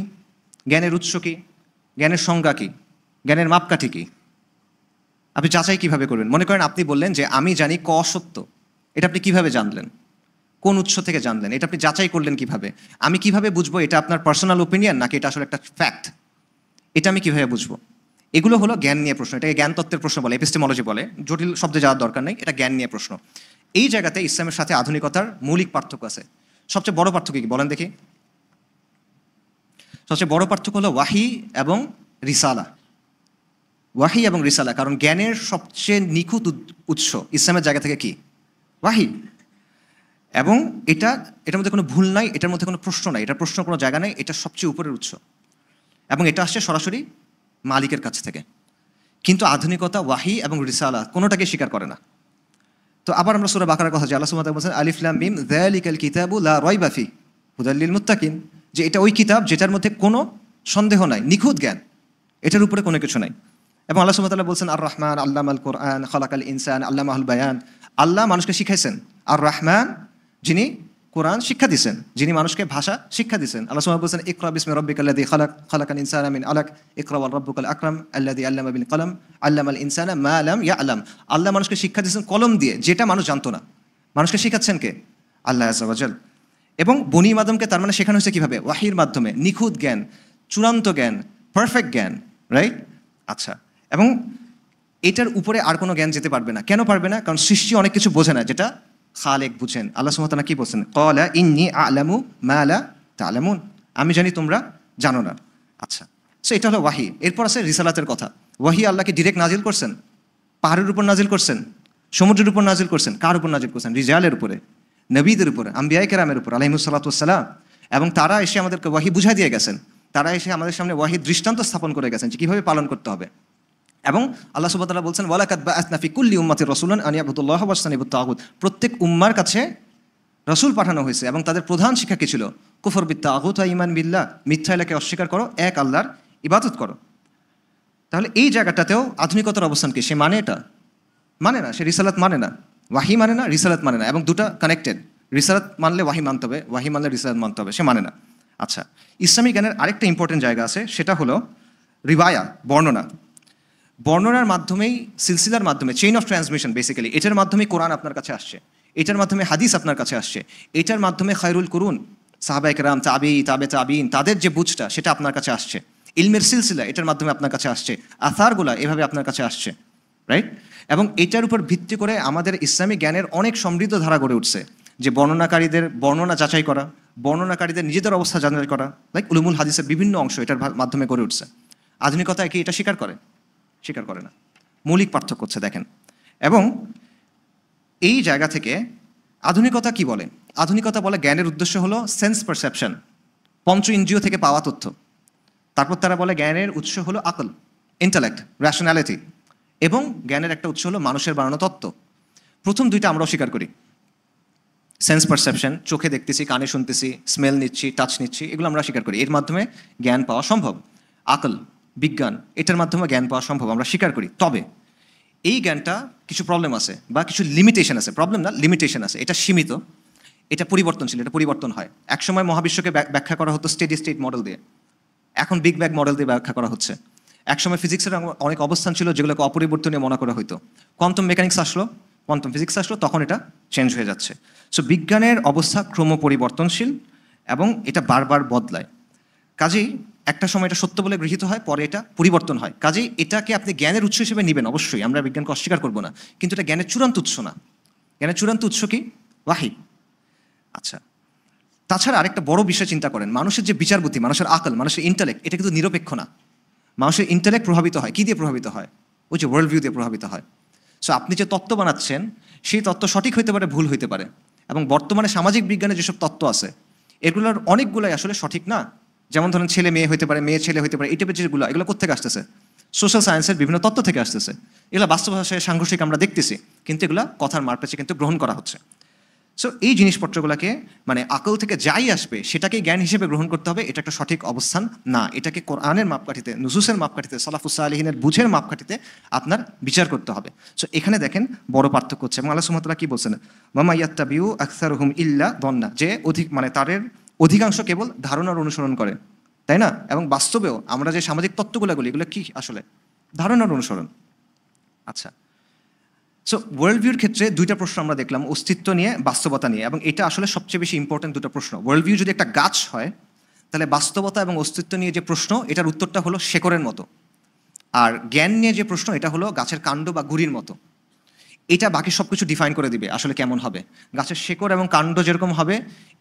জ্ঞানের উৎস কি? জ্ঞানের সংজ্ঞা কি? জ্ঞানের মাপকাঠি কি? আপনি যাচাই কিভাবে করবেন? মনে করেন আপনি বললেন যে আমি জানি ক সত্য, এটা আপনি কিভাবে জানলেন? কোন উৎস থেকে জানলেন? এটা আপনি যাচাই করলেন কিভাবে? আমি কিভাবে বুঝবো এটা আপনার পার্সোনাল ওপিনিয়ন নাকি এটা আসলে একটা ফ্যাক্ট? এটা আমি কিভাবে বুঝবো? এগুলো হলো জ্ঞান নিয়ে প্রশ্ন। এটাকে জ্ঞান তত্ত্বের প্রশ্ন বলে, এপিস্টেমোলজি বলে। জটিল শব্দে যাওয়ার দরকার নেই, এটা জ্ঞান নিয়ে প্রশ্ন। এই জায়গাতে ইসলামের সাথে আধুনিকতার মৌলিক পার্থক্য আছে। সবচেয়ে বড় পার্থক্য কি বলেন দেখি? সবচেয়ে বড় পার্থক্য হলো ওয়াহি এবং রিসালা। ওয়াহি এবং রিসালা, কারণ জ্ঞানের সবচেয়ে নিখুঁত উৎস ইসলামের জায়গা থেকে কি? ওয়াহি। এবং এটার মধ্যে কোনো ভুল নাই, এটার মধ্যে কোনো প্রশ্ন নাই, এটার প্রশ্ন কোনো জায়গা নাই, এটা সবচেয়ে উপরের উৎস। এবং এটা আসছে সরাসরি মালিকের কাছ থেকে। কিন্তু আধুনিকতা ওয়াহি এবং রিসালা কোনোটাকে স্বীকার করে না। তো আবার আমরা সূরা বাকারার কথা যে আল্লাহ সুবহানাহু ওয়া তাআলা বলেছেন আলিফ লাম মিম যালিকাল কিতাবু লা রাইবা ফি হুদাল লিল মুত্তাকিন, যে এটা ওই কিতাব যেটার মধ্যে কোনো সন্দেহ নাই, নিখুঁত জ্ঞান, এটার উপরে কোনো কিছু নাই। এবং আল্লাহ সুবহানাহু ওয়া তাআলা বলছেন আর রহমান আল্লামাল কোরআন খালাকাল ইনসান আল্লামাহুল বায়ান, আল্লাহ মানুষকে শিখাইছেন। আর রহমান যিনি কোরআন শিক্ষা দিয়েছেন, যিনি মানুষকে ভাষা শিক্ষা দিয়েছেন। আল্লাহ সুবহানাহু ওয়া তাআলা বলছেন ইকরা বিসমি রাব্বিকাল্লাযী খালাক খালাকাল ইনসানা মিন আলাক ইকরা ওয়া রাব্বুকাল আকরাম আল্লাযী আল্লামা বিল কলম আল্লামাল ইনসানা মা লাম ইয়ালাম। আল্লাহ মানুষকে শিক্ষা দিয়েছেন কলম দিয়ে, যেটা মানুষ জানতো না। মানুষকে শিখাচ্ছেন কে? আল্লাহ আযজা ওয়া জাল। এবং বনি আদমকে তার মানে শেখানো হয়েছে কিভাবে? ওয়াহির মাধ্যমে, নিখুঁত জ্ঞান, চূড়ান্ত জ্ঞান, পারফেক্ট জ্ঞান, রাইট? আচ্ছা, এবং এটার উপরে আর কোনো জ্ঞান যেতে পারবে না। কেন পারবে না? কারণ সৃষ্টি অনেক কিছু বোঝে না যেটা খালেক বুঝেন। আল্লাহ সুবহানাহু ওয়া তাআলা কি বলছেন? ক্বালা ইন্নী আ'লামু মা লা তা'লামুন, আমি জানি তোমরা জানো না। আচ্ছা, সো এটা হলো ওয়াহি। এরপর আছে রিসালাতের কথা। ওয়াহি আল্লাহকে ডিরেক্ট নাজিল করছেন, পাহাড়ের উপর নাজিল করছেন, সমুদ্রের উপর নাজিল করছেন। কার উপর নাজিল করছেন? রিজালের উপরে, নবীদের উপরে, আম্বিয়ায়ে কেরামের উপর আলাইহিমুস সালাতু ওয়াস সালাম। এবং তারা এসে আমাদেরকে ওয়াহি বুঝাই দিয়ে গেছেন। তারা এসে আমাদের সামনে ওয়াহির দৃষ্টান্ত স্থাপন করে গেছেন যে কীভাবে পালন করতে হবে। এবং আল্লাহ সুবহানাহু ওয়া তাআলা বলছেন ওয়ালাকাদ বাআসনা ফি কুল্লি উম্মাতির রাসূলান আন ইয়াবুদুল্লাহা ওয়াজতানিবুত তাগুত, প্রত্যেক উম্মার কাছে রাসূল পাঠানো হয়েছে এবং তাদের প্রধান শিক্ষা কী ছিল? কুফর বিত তাগুত ওয়া ঈমান বিল্লাহ, মিথ্যা এলাকে অস্বীকার করো, এক আল্লাহর ইবাদত করো। তাহলে এই জায়গাটাতেও আধুনিকতার অবস্থান কি? সে মানে এটা মানে না, সে রিসালাত মানে না, ওয়াহি মানে না, রিসালাত মানে না, এবং দুটা কানেক্টেড। রিসালাত মানলে ওয়াহি মানতে হবে, ওয়াহি মানলে রিসালাত মানতে হবে, সে মানে না। আচ্ছা, ইসলামী জ্ঞানের আরেকটা ইম্পর্টেন্ট জায়গা আছে, সেটা হলো রিওয়ায়া, বর্ণনা। বর্ণনার মাধ্যমেই, সিলসিলার মাধ্যমে, চেইন অফ ট্রান্সমিশন বেসিক্যালি, এটার মাধ্যমে কোরআন আপনার কাছে আসছে, এটার মাধ্যমে হাদিস আপনার কাছে আসছে, এটার মাধ্যমে খায়রুল কুরুন, সাহাবায়ে কেরাম, তাবেঈ, তাবে তাবিঈন, তাদের যে বুঝটা সেটা আপনার কাছে আসছে। ইলমের সিলসিলা এটার মাধ্যমে আপনার কাছে আসছে, আথারগুলা এভাবে আপনার কাছে আসছে, রাইট? এবং এটার উপর ভিত্তি করে আমাদের ইসলামী জ্ঞানের অনেক সমৃদ্ধ ধারা গড়ে উঠছে, যে বর্ণনাকারীদের বর্ণনা যাচাই করা, বর্ণনাকারীদের নিজেদের অবস্থা যাচাই করা, লাইক উলুমুল হাদিসের বিভিন্ন অংশ এটার মাধ্যমে গড়ে উঠছে। আধুনিকতা কি এটা স্বীকার করে? স্বীকার করে না। মৌলিক পার্থক্য হচ্ছে দেখেন। এবং এই জায়গা থেকে আধুনিকতা কি বলে? আধুনিকতা বলে জ্ঞানের উদ্দেশ্য হলো সেন্স পারসেপশন, পঞ্চ ইন্দ্রিয় থেকে পাওয়া তথ্য। তারপর তারা বলে জ্ঞানের উৎস হলো আকল, ইন্টালেক্ট, র্যাশনালিটি, এবং জ্ঞানের একটা উৎস হলো মানুষের বানানো তত্ত্ব। প্রথম দুইটা আমরাও স্বীকার করি। সেন্স পারসেপশন, চোখে দেখতেছি, কানে শুনতেছি, স্মেল নিচ্ছি, টাচ নিচ্ছি, এগুলো আমরা স্বীকার করি, এর মাধ্যমে জ্ঞান পাওয়া সম্ভব। আকল, বিজ্ঞান, এটার মাধ্যমে জ্ঞান পাওয়া সম্ভব, আমরা স্বীকার করি। তবে এই জ্ঞানটা কিছু প্রবলেম আছে বা কিছু লিমিটেশন আছে, প্রবলেম না, লিমিটেশন আছে। এটা সীমিত, এটা পরিবর্তনশীল, এটা পরিবর্তন হয়। একসময় মহাবিশ্বকে ব্যাখ্যা করা হতো স্টেডি স্টেট মডেল দিয়ে, এখন বিগ ব্যাং মডেল দিয়ে ব্যাখ্যা করা হচ্ছে। একসময় ফিজিক্সের অনেক অবস্থান ছিল যেগুলোকে অপরিবর্তনীয় মনে করা হতো। কোয়ান্টাম মেকানিক্স আসলো, কোয়ান্টাম ফিজিক্স আসলো, তখন এটা চেঞ্জ হয়ে যাচ্ছে। সো বিজ্ঞানের অবস্থা ক্রম পরিবর্তনশীল এবং এটা বারবার বদলায়। কাজেই একটা সময় এটা সত্য বলে গৃহীত হয়, পরে এটা পরিবর্তন হয়। কাজেই এটাকে আপনি জ্ঞানের উৎস হিসেবে নেবেন, অবশ্যই আমরা বিজ্ঞানকে অস্বীকার করবো না, কিন্তু এটা জ্ঞানের চূড়ান্ত উৎস না। জ্ঞানের চূড়ান্ত উৎস কি? ওয়াহি। আচ্ছা, তাছাড়া আরেকটা বড় বিষয় চিন্তা করেন, মানুষের যে বিচার বুদ্ধি, মানুষের আকল, মানুষের ইন্টেলেক্ট, এটা কিন্তু নিরপেক্ষ না। মানুষের ইন্টেলেক্ট প্রভাবিত হয়, কী দিয়ে প্রভাবিত হয়? ওই যে ওয়ার্ল্ড ভিউ দিয়ে প্রভাবিত হয়। সো আপনি যে তত্ত্ব বানাচ্ছেন, সেই তত্ত্ব সঠিক হইতে পারে, ভুল হইতে পারে। এবং বর্তমানে সামাজিক বিজ্ঞানে যেসব তত্ত্ব আছে, এগুলোর অনেকগুলোই আসলে সঠিক না। যেমন ধরেন ছেলে মেয়ে হইতে পারে, মেয়ে ছেলে হইতে পারে, এই টাইপের যেগুলো, এগুলো কোথেকে আসতেছে? সোশ্যাল সায়েন্সের বিভিন্ন তত্ত্ব থেকে আসতেছে। এগুলো বাস্তব ভাষায় সাংঘর্ষিক আমরা দেখতেছি, কিন্তু এগুলো কথার মারপেচে কিন্তু গ্রহণ করা হচ্ছে। সো এই জিনিসপত্রগুলোকে, মানে আকল থেকে যাই আসবে সেটাকে জ্ঞান হিসেবে গ্রহণ করতে হবে, এটা একটা সঠিক অবস্থান না। এটাকে কোরআনের মাপকাঠিতে, নুসুসের মাপকাঠিতে, সালাফুস সালিহিনের বুঝের মাপকাঠিতে আপনার বিচার করতে হবে। সো এখানে দেখেন বড় পার্থক্য হচ্ছে। এবং আল্লাহ সুবহানাহু ওয়া তাআলা কি বলছেন? মামা ইয়াত্তাবিউ আকসারুহুম ইল্লা দন্না, যে মানে তাদের অধিকাংশ কেবল ধারণার অনুসরণ করে, তাই না? এবং বাস্তবেও আমরা যে সামাজিক তত্ত্বগুলো বলি, এগুলো কি আসলে? ধারণার অনুসরণ। আচ্ছা, সো ওয়ার্ল্ড ভিউর ক্ষেত্রে দুইটা প্রশ্ন আমরা দেখলাম, অস্তিত্ব নিয়ে, বাস্তবতা নিয়ে। এবং এটা আসলে সবচেয়ে বেশি ইম্পর্টেন্ট দুটো প্রশ্ন। ওয়ার্ল্ড ভিউ যদি একটা গাছ হয়, তাহলে বাস্তবতা এবং অস্তিত্ব নিয়ে যে প্রশ্ন, এটার উত্তরটা হলো শেকড়ের মতো। আর জ্ঞান নিয়ে যে প্রশ্ন, এটা হলো গাছের কাণ্ড বা গুড়ির মতো। এটা বাকি সব কিছু ডিফাইন করে দিবে আসলে কেমন হবে। গাছের শেকড় এবং কাণ্ড যেরকম হবে,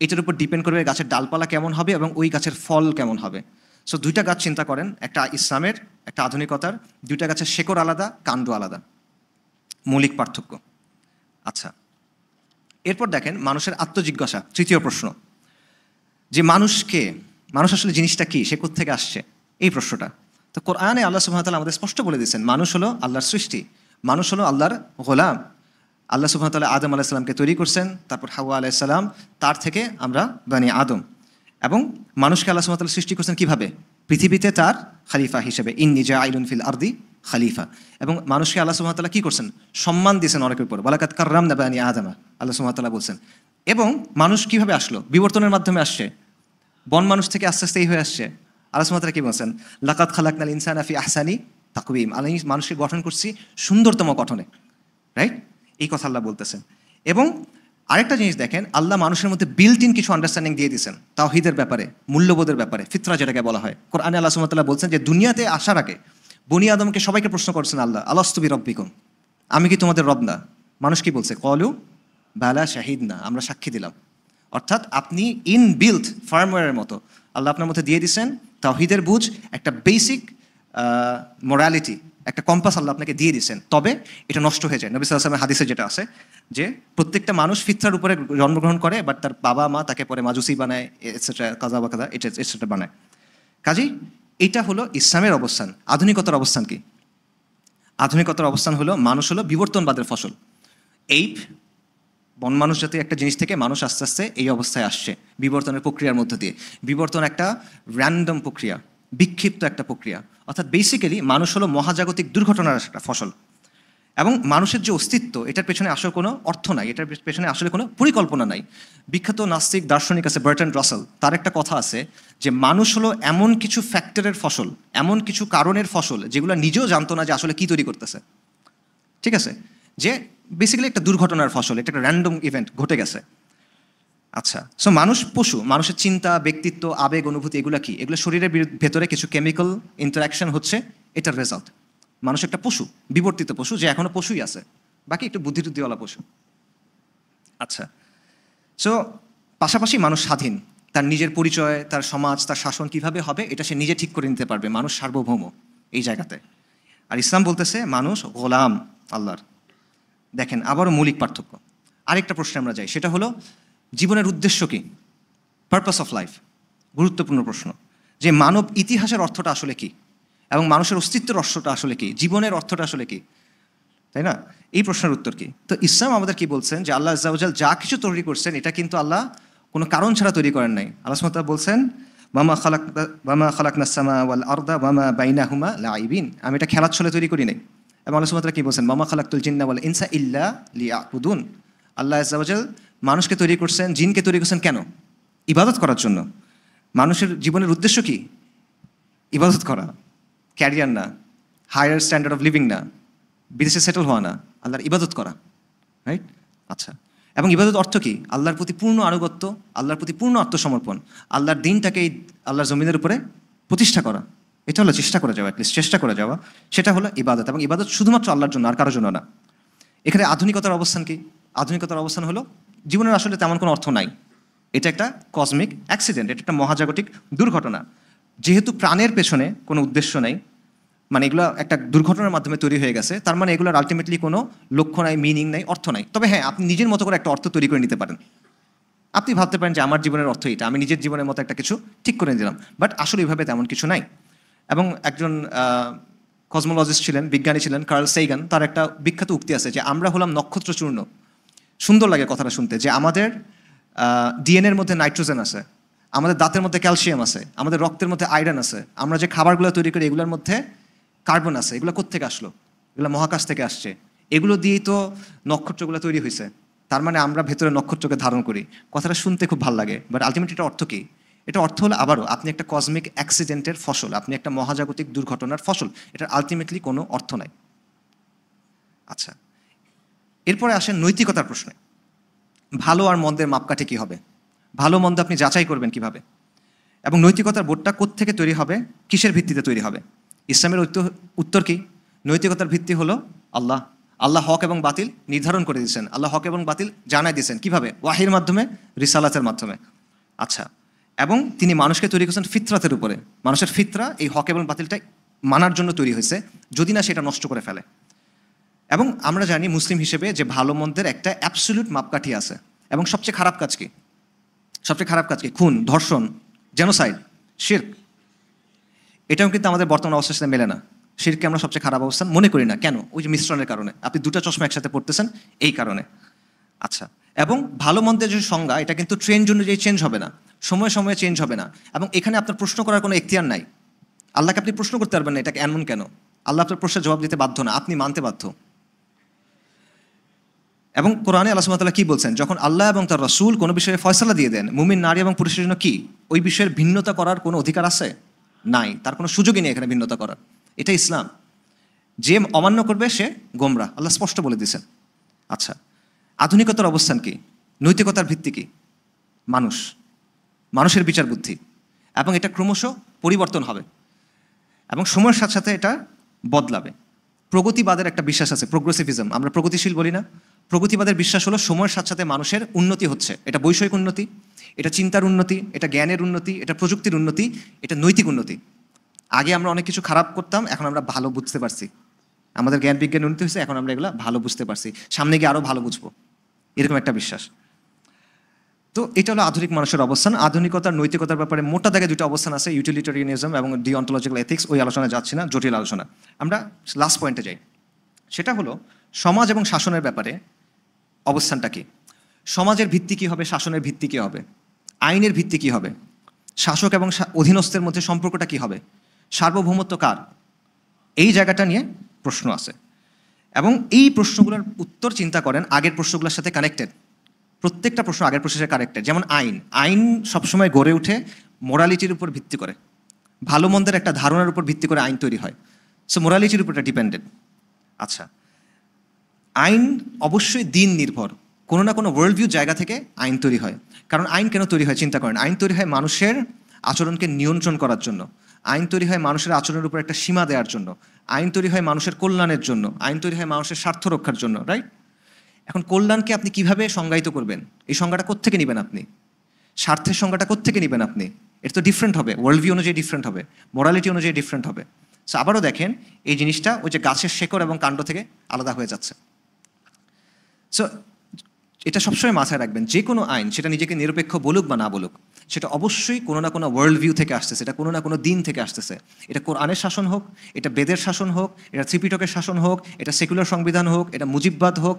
এটার উপর ডিপেন্ড করবে গাছের ডালপালা কেমন হবে এবং ওই গাছের ফল কেমন হবে। সো দুইটা গাছ চিন্তা করেন, একটা ইসলামের, একটা আধুনিকতার। দুইটা গাছের শেকড় আলাদা, কাণ্ড আলাদা, মৌলিক পার্থক্য। আচ্ছা, এরপর দেখেন মানুষের আত্মজিজ্ঞাসা, তৃতীয় প্রশ্ন, যে মানুষকে, মানুষ আসলে জিনিসটা কি, সে কোত্থেকে আসছে, এই প্রশ্নটা। তো কোরআনে আল্লাহ সুবহানাহু ওয়া তাআলা আমাদের স্পষ্ট বলে দিয়েছেন, মানুষ হলো আল্লাহর সৃষ্টি, মানুষ হলো আল্লাহর গোলাম। আল্লাহ সুবহানাহু ওয়া তাআলা আদম আলাইহিস সালামকে তৈরি করছেন, তারপর হাওয়া আলাইহিস সালাম, তার থেকে আমরা বানি আদম। এবং মানুষকে আল্লাহ সুবহানাহু ওয়া তাআলা সৃষ্টি করছেন কিভাবে? পৃথিবীতে তার খলিফা হিসেবে, ইন্নী জাইলুন ফিল আরদি খলিফা। এবং মানুষকে আল্লাহ সুবহানাহু ওয়া তাআলা কি করছেন? সম্মান দিয়েছেন অনেকের উপর, ওয়ালাকাদ কাররামনা বানি আদমা, আল্লাহ সুবহানাহু ওয়া তাআলা বলছেন। এবং মানুষ কিভাবে আসলো? বিবর্তনের মাধ্যমে আসছে। বন মানুষ থেকে আস্তে আস্তে এই হয়ে আসছে। আল্লাহ সুবহানাহু ওয়া তাআলা কি বলছেন? লাকাদ খালাকনাল ইনসানা ফি আহসানি তাকওয়িম, আমি মানুষকে গঠন করছি সুন্দরতম গঠনে, রাইট? এই কথা আল্লাহ বলতেছেন। এবং আরেকটা জিনিস দেখেন, আল্লাহ মানুষের মধ্যে বিল্ট ইন কিছু আন্ডারস্ট্যান্ডিং দিয়ে দিয়েছেন তাওহীদের ব্যাপারে, মূল্যবোধের ব্যাপারে, ফিতরা যেটাকে বলা হয়। কোরআনে আল্লাহ সুবহানাহু ওয়া তাআলা বলছেন যে দুনিয়াতে আসার আগে বনি আদমকে সবাইকে প্রশ্ন করছেন আল্লাহ, আলাস্তু বিরব্বিকুম, আমি কি তোমাদের রব না? মানুষ কি বলছে? ক্বালু বালা শাহিদনা, আমরা সাক্ষী দিলাম। অর্থাৎ আপনি ইন বিল্ট ফার্মওয়্যারের মতো আল্লাহ আপনার মধ্যে দিয়ে দিচ্ছেন তাওহীদের বুঝ, একটা বেসিক মোরালিটি, একটা কম্পাস আল্লাহ আপনাকে দিয়ে দিচ্ছেন। তবে এটা নষ্ট হয়ে যায়। নবী সাল্লাল্লাহু আলাইহি ওয়াসাল্লামের হাদিসে যেটা আছে যে প্রত্যেকটা মানুষ ফিতরার উপরে জন্মগ্রহণ করে, বাট তার বাবা মা তাকে পরে মাজুসি বানায়, এটসেট্রা, কাজা বা কাজা, এটসেট্রা বানায়। কাজেই এটা হলো ইসলামের অবস্থান। আধুনিকতার অবস্থান কি? আধুনিকতার অবস্থান হলো মানুষ হলো বিবর্তনবাদের ফসল। এই বন মানুষ জাতীয় একটা জিনিস থেকে মানুষ আস্তে আস্তে এই অবস্থায় আসছে বিবর্তনের প্রক্রিয়ার মধ্য দিয়ে। বিবর্তন একটা র্যান্ডম প্রক্রিয়া, বিক্ষিপ্ত একটা প্রক্রিয়া। অর্থাৎ বেসিক্যালি মানুষ হলো মহাজাগতিক দুর্ঘটনার একটা ফসল। এবং মানুষের যে অস্তিত্ব, এটার পেছনে আসলে কোনো অর্থ নাই, এটার পেছনে আসলে কোনো পরিকল্পনা নাই। বিখ্যাত নাস্তিক দার্শনিক আছে বার্ট্রান্ড রাসেল, তার একটা কথা আছে যে মানুষ হলো এমন কিছু ফ্যাক্টরের ফসল, এমন কিছু কারণের ফসল যেগুলো নিজেও জানতো না যে আসলে কী তৈরি করতেছে। ঠিক আছে? যে বেসিক্যালি একটা দুর্ঘটনার ফসল, এটা একটা র্যান্ডম ইভেন্ট ঘটে গেছে। আচ্ছা, সো মানুষ পশু, মানুষের চিন্তা, ব্যক্তিত্ব, আবেগ, অনুভূতি, এগুলো কি? এগুলো শরীরের ভেতরে কিছু কেমিক্যাল ইন্টারাকশন হচ্ছে, এটার রেজাল্ট। মানুষ একটা পশু, বিবর্তিত পশু, যে এখনো পশুই আছে, বাকি একটু বুদ্ধিটুদ্ধিওয়ালা পশু। আচ্ছা, সো পাশাপাশি মানুষ স্বাধীন, তার নিজের পরিচয়, তার সমাজ, তার শাসন কিভাবে হবে এটা সে নিজে ঠিক করে নিতে পারবে। মানুষ সার্বভৌম এই জায়গাতে। আর ইসলাম বলতেছে মানুষ গোলাম আল্লাহর। দেখেন আবারও মৌলিক পার্থক্য। আরেকটা প্রশ্নে আমরা যাই, সেটা হলো জীবনের উদ্দেশ্য কি? পারপাস অফ লাইফ, গুরুত্বপূর্ণ প্রশ্ন। যে মানব ইতিহাসের অর্থটা আসলে কি, এবং মানুষের অস্তিত্বের অর্থটা আসলে কি, জীবনের অর্থটা আসলে কি, তাই না? এই প্রশ্নের উত্তর কি? তো ইসলাম আমাদের কি বলছেন যে আল্লাহ আজ্জা ওয়া জাল যা কিছু তৈরি করছেন এটা কিন্তু আল্লাহ কোনো কারণ ছাড়া তৈরি করেন নাই। আল্লাহ সুবহানাহু ওয়া তাআলা বলছেন ওয়ামা খালাকনাস সামা ওয়াল আরদা ওয়ামা বাইনাহুমা লাইবিন, আমি এটা খেলার ছলে তৈরি করি নাই। এবং আল্লাহ সুবহানাহু ওয়া তাআলা কি বলছেন? ওয়ামা খালাকতুল জিন্না ওয়াল ইনসা ইল্লা লিয়াবুদুন, আল্লাহ আজ্জা ওয়া জাল মানুষকে তৈরি করছেন, জিনকে তৈরি করছেন কেন? ইবাদত করার জন্য। মানুষের জীবনের উদ্দেশ্য কি? ইবাদত করা, ক্যারিয়ার না, হায়ার স্ট্যান্ডার্ড অফ লিভিং না, বিদেশে সেটেল হওয়া না, আল্লাহর ইবাদত করা, রাইট? আচ্ছা, এবং ইবাদত অর্থ কি? আল্লাহর প্রতি পূর্ণ আনুগত্য, আল্লাহর প্রতি পূর্ণ আত্মসমর্পণ, আল্লাহর দিনটাকে এই আল্লাহর জমিনের উপরে প্রতিষ্ঠা করা। এটা হলো চেষ্টা করে যাওয়া, অ্যাটলিস্ট চেষ্টা করে যাওয়া, সেটা হলো ইবাদত। এবং ইবাদত শুধুমাত্র আল্লাহর জন্য, আর কারোর জন্য না। এখানে আধুনিকতার অবস্থান কি? আধুনিকতার অবস্থান হলো জীবনের আসলে তেমন কোনো অর্থ নাই, এটা একটা কসমিক অ্যাক্সিডেন্ট, এটা একটা মহাজাগতিক দুর্ঘটনা। যেহেতু প্রাণের পেছনে কোনো উদ্দেশ্য নেই, মানে এগুলো একটা দুর্ঘটনার মাধ্যমে তৈরি হয়ে গেছে, তার মানে এগুলোর আলটিমেটলি কোনো লক্ষ্য নাই, মিনিং নাই, অর্থ নাই। তবে হ্যাঁ, আপনি নিজের মতো করে একটা অর্থ তৈরি করে নিতে পারেন। আপনি ভাবতে পারেন যে আমার জীবনের অর্থ এটা, আমি নিজের জীবনের মতো একটা কিছু ঠিক করে দিলাম, বাট আসলে এইভাবে তেমন কিছু নাই। এবং একজন কসমোলজিস্ট ছিলেন, বিজ্ঞানী ছিলেন, কার্ল সেইগান, তার একটা বিখ্যাত উক্তি আছে যে আমরা হলাম নক্ষত্রচূর্ণ। সুন্দর লাগে কথাটা শুনতে, যে আমাদের ডিএনএর মধ্যে নাইট্রোজেন আছে, আমাদের দাঁতের মধ্যে ক্যালসিয়াম আছে, আমাদের রক্তের মধ্যে আয়রন আছে, আমরা যে খাবারগুলো তৈরি করি এগুলোর মধ্যে কার্বন আছে। এগুলো কোত্থেকে আসলো? এগুলো মহাকাশ থেকে আসছে। এগুলো দিয়েই তো নক্ষত্রগুলো তৈরি হয়েছে। তার মানে আমরা ভেতরে নক্ষত্রকে ধারণ করি। কথাটা শুনতে খুব ভালো লাগে, বাট আলটিমেটলি এটা অর্থ কী? এটা অর্থ হলো আবারও আপনি একটা কসমিক অ্যাক্সিডেন্টের ফসল, আপনি একটা মহাজাগতিক দুর্ঘটনার ফসল। এটার আলটিমেটলি কোনো অর্থ নাই। আচ্ছা, এরপরে আসেন নৈতিকতার প্রশ্নে। ভালো আর মন্দের মাপকাঠি কী হবে? ভালো মন্দ আপনি যাচাই করবেন কিভাবে? এবং নৈতিকতার বোর্ডটা কোত্থেকে তৈরি হবে, কিসের ভিত্তিতে তৈরি হবে? ইসলামের উত্তর কি? নৈতিকতার ভিত্তি হলো আল্লাহ। আল্লাহ হক এবং বাতিল নির্ধারণ করে দিয়েছেন, আল্লাহ হক এবং বাতিল জানাই দিয়েছেন। কিভাবে? ওয়াহির মাধ্যমে, রিসালাতের মাধ্যমে। আচ্ছা, এবং তিনি মানুষকে তৈরি করেছেন ফিতরাতের উপরে। মানুষের ফিতরা এই হক এবং বাতিলটা মানার জন্য তৈরি হয়েছে, যদি না সেটা নষ্ট করে ফেলে। এবং আমরা জানি মুসলিম হিসেবে যে ভালো মন্দের একটা অ্যাবসলিউট মাপকাঠি আছে। এবং সবচেয়ে খারাপ কাজ কি? সবচেয়ে খারাপ কাজ কি? খুন, ধর্ষণ, জেনোসাইড, শিরক। এটাও কিন্তু আমাদের বর্তমান অবস্থার সাথে মেলে না। শিরকে আমরা সবচেয়ে খারাপ অবস্থান মনে করি না, কেন? ওই যে মিশ্রণের কারণে, আপনি দুটো চশমা একসাথে পড়তেছেন এই কারণে। আচ্ছা, এবং ভালো মন্দের যে সংজ্ঞা, এটা কিন্তু ট্রেন্ড অনুযায়ী চেঞ্জ হবে না, সময়ে সময়ে চেঞ্জ হবে না, এবং এখানে আপনার প্রশ্ন করার কোনো এখতিয়ার নাই। আল্লাহকে আপনি প্রশ্ন করতে পারবেন না এটাকে এমন কেন। আল্লাহ আপনার প্রশ্নের জবাব দিতে বাধ্য না, আপনি মানতে বাধ্য। এবং কোরআনে আল্লাহ সুবহানাহু ওয়া তাআলা কি বলছেন, যখন আল্লাহ এবং তার রাসূল কোনো বিষয়ে ফয়সালা দিয়ে দেন, মুমিন নারী এবং পুরুষের জন্য কি ওই বিষয়ের ভিন্নতা করার কোনো অধিকার আছে? নাই, তার কোনো সুযোগই নেই এখানে ভিন্নতা করার। এটা ইসলাম। যে অমান্য করবে সে গোমরা, আল্লাহ স্পষ্ট বলে দিয়েছেন। আচ্ছা, আধুনিকতার অবস্থান কি? নৈতিকতার ভিত্তি কি? মানুষ, মানুষের বিচার বুদ্ধি, এবং এটা ক্রমশ পরিবর্তন হবে এবং সময়ের সাথে সাথে এটা বদলাবে। প্রগতিবাদের একটা বিশ্বাস আছে, প্রোগ্রেসিভিজম, আমরা প্রগতিশীল বলি না? প্রগতিবাদের বিশ্বাস হলো সময়ের সাথে সাথে মানুষের উন্নতি হচ্ছে। এটা বৈষয়িক উন্নতি, এটা চিন্তার উন্নতি, এটা জ্ঞানের উন্নতি, এটা প্রযুক্তির উন্নতি, এটা নৈতিক উন্নতি। আগে আমরা অনেক কিছু খারাপ করতাম, এখন আমরা ভালো বুঝতে পারছি। আমাদের জ্ঞান বিজ্ঞান উন্নতি হয়েছে, এখন আমরা এগুলো ভালো বুঝতে পারছি, সামনে গিয়ে আরও ভালো বুঝবো, এরকম একটা বিশ্বাস। তো এটা হলো আধুনিক মানুষের অবস্থান। আধুনিকতার নৈতিকতার ব্যাপারে মোটা দাগে দুটো অবস্থান আছে, ইউটিলিটারিয়ানিজম এবং ডিঅন্টোলজিক্যাল এথিক্স। ওই আলোচনায় যাচ্ছি না, জটিল আলোচনা। আমরা লাস্ট পয়েন্টে যাই, সেটা হলো সমাজ এবং শাসনের ব্যাপারে অবস্থানটা কি। সমাজের ভিত্তি কী হবে, শাসনের ভিত্তি কী হবে, আইনের ভিত্তি কী হবে, শাসক এবং অধীনস্থের মধ্যে সম্পর্কটা কী হবে, সার্বভৌমত্ব কার, এই জায়গাটা নিয়ে প্রশ্ন আছে। এবং এই প্রশ্নগুলোর উত্তর চিন্তা করেন আগের প্রশ্নগুলোর সাথে কানেক্টেড। প্রত্যেকটা প্রশ্ন আগের প্রশ্নের সাথে কানেক্টেড। যেমন আইন সবসময় গড়ে ওঠে মোরালিটির উপর ভিত্তি করে, ভালো মন্দের একটা ধারণার উপর ভিত্তি করে আইন তৈরি হয়। সো মোরালিটির উপর এটা ডিপেন্ডেন্ট। আচ্ছা, আইন অবশ্যই দিন নির্ভর, কোনো না কোনো ওয়ার্ল্ড ভিউ জায়গা থেকে আইন তৈরি হয়। কারণ আইন কেন তৈরি হয় চিন্তা করেন। আইন তৈরি হয় মানুষের আচরণকে নিয়ন্ত্রণ করার জন্য, আইন তৈরি হয় মানুষের আচরণের উপর একটা সীমা দেওয়ার জন্য, আইন তৈরি হয় মানুষের কল্যাণের জন্য, আইন তৈরি হয় মানুষের স্বার্থ রক্ষার জন্য, রাইট? এখন কল্যাণকে আপনি কিভাবে সংজ্ঞায়িত করবেন? এই সংজ্ঞাটা কোত্থেকে নেবেন আপনি? স্বার্থের সংজ্ঞাটা কোত্থেকে নেবেন আপনি? এটা তো ডিফারেন্ট হবে, ওয়ার্ল্ড ভিউ অনুযায়ী ডিফারেন্ট হবে, মোরালিটি অনুযায়ী ডিফারেন্ট হবে। সো আবারও দেখেন, এই জিনিসটা ওই যে গাছের শেকড় এবং কাণ্ড থেকে আলাদা হয়ে যাচ্ছে। সো এটা সবসময় মাথায় রাখবেন, যে কোনো আইন সেটা নিজেকে নিরপেক্ষ বলুক বা না বলুক, সেটা অবশ্যই কোনো না কোনো ওয়ার্ল্ড ভিউ থেকে আসতেছে, এটা কোনো না কোনো দিন থেকে আসতেছে। এটা কোরআনের শাসন হোক, এটা বেদের শাসন হোক, এটা ত্রিপিটকের শাসন হোক, এটা সেকুলার সংবিধান হোক, এটা মুজিববাদ হোক,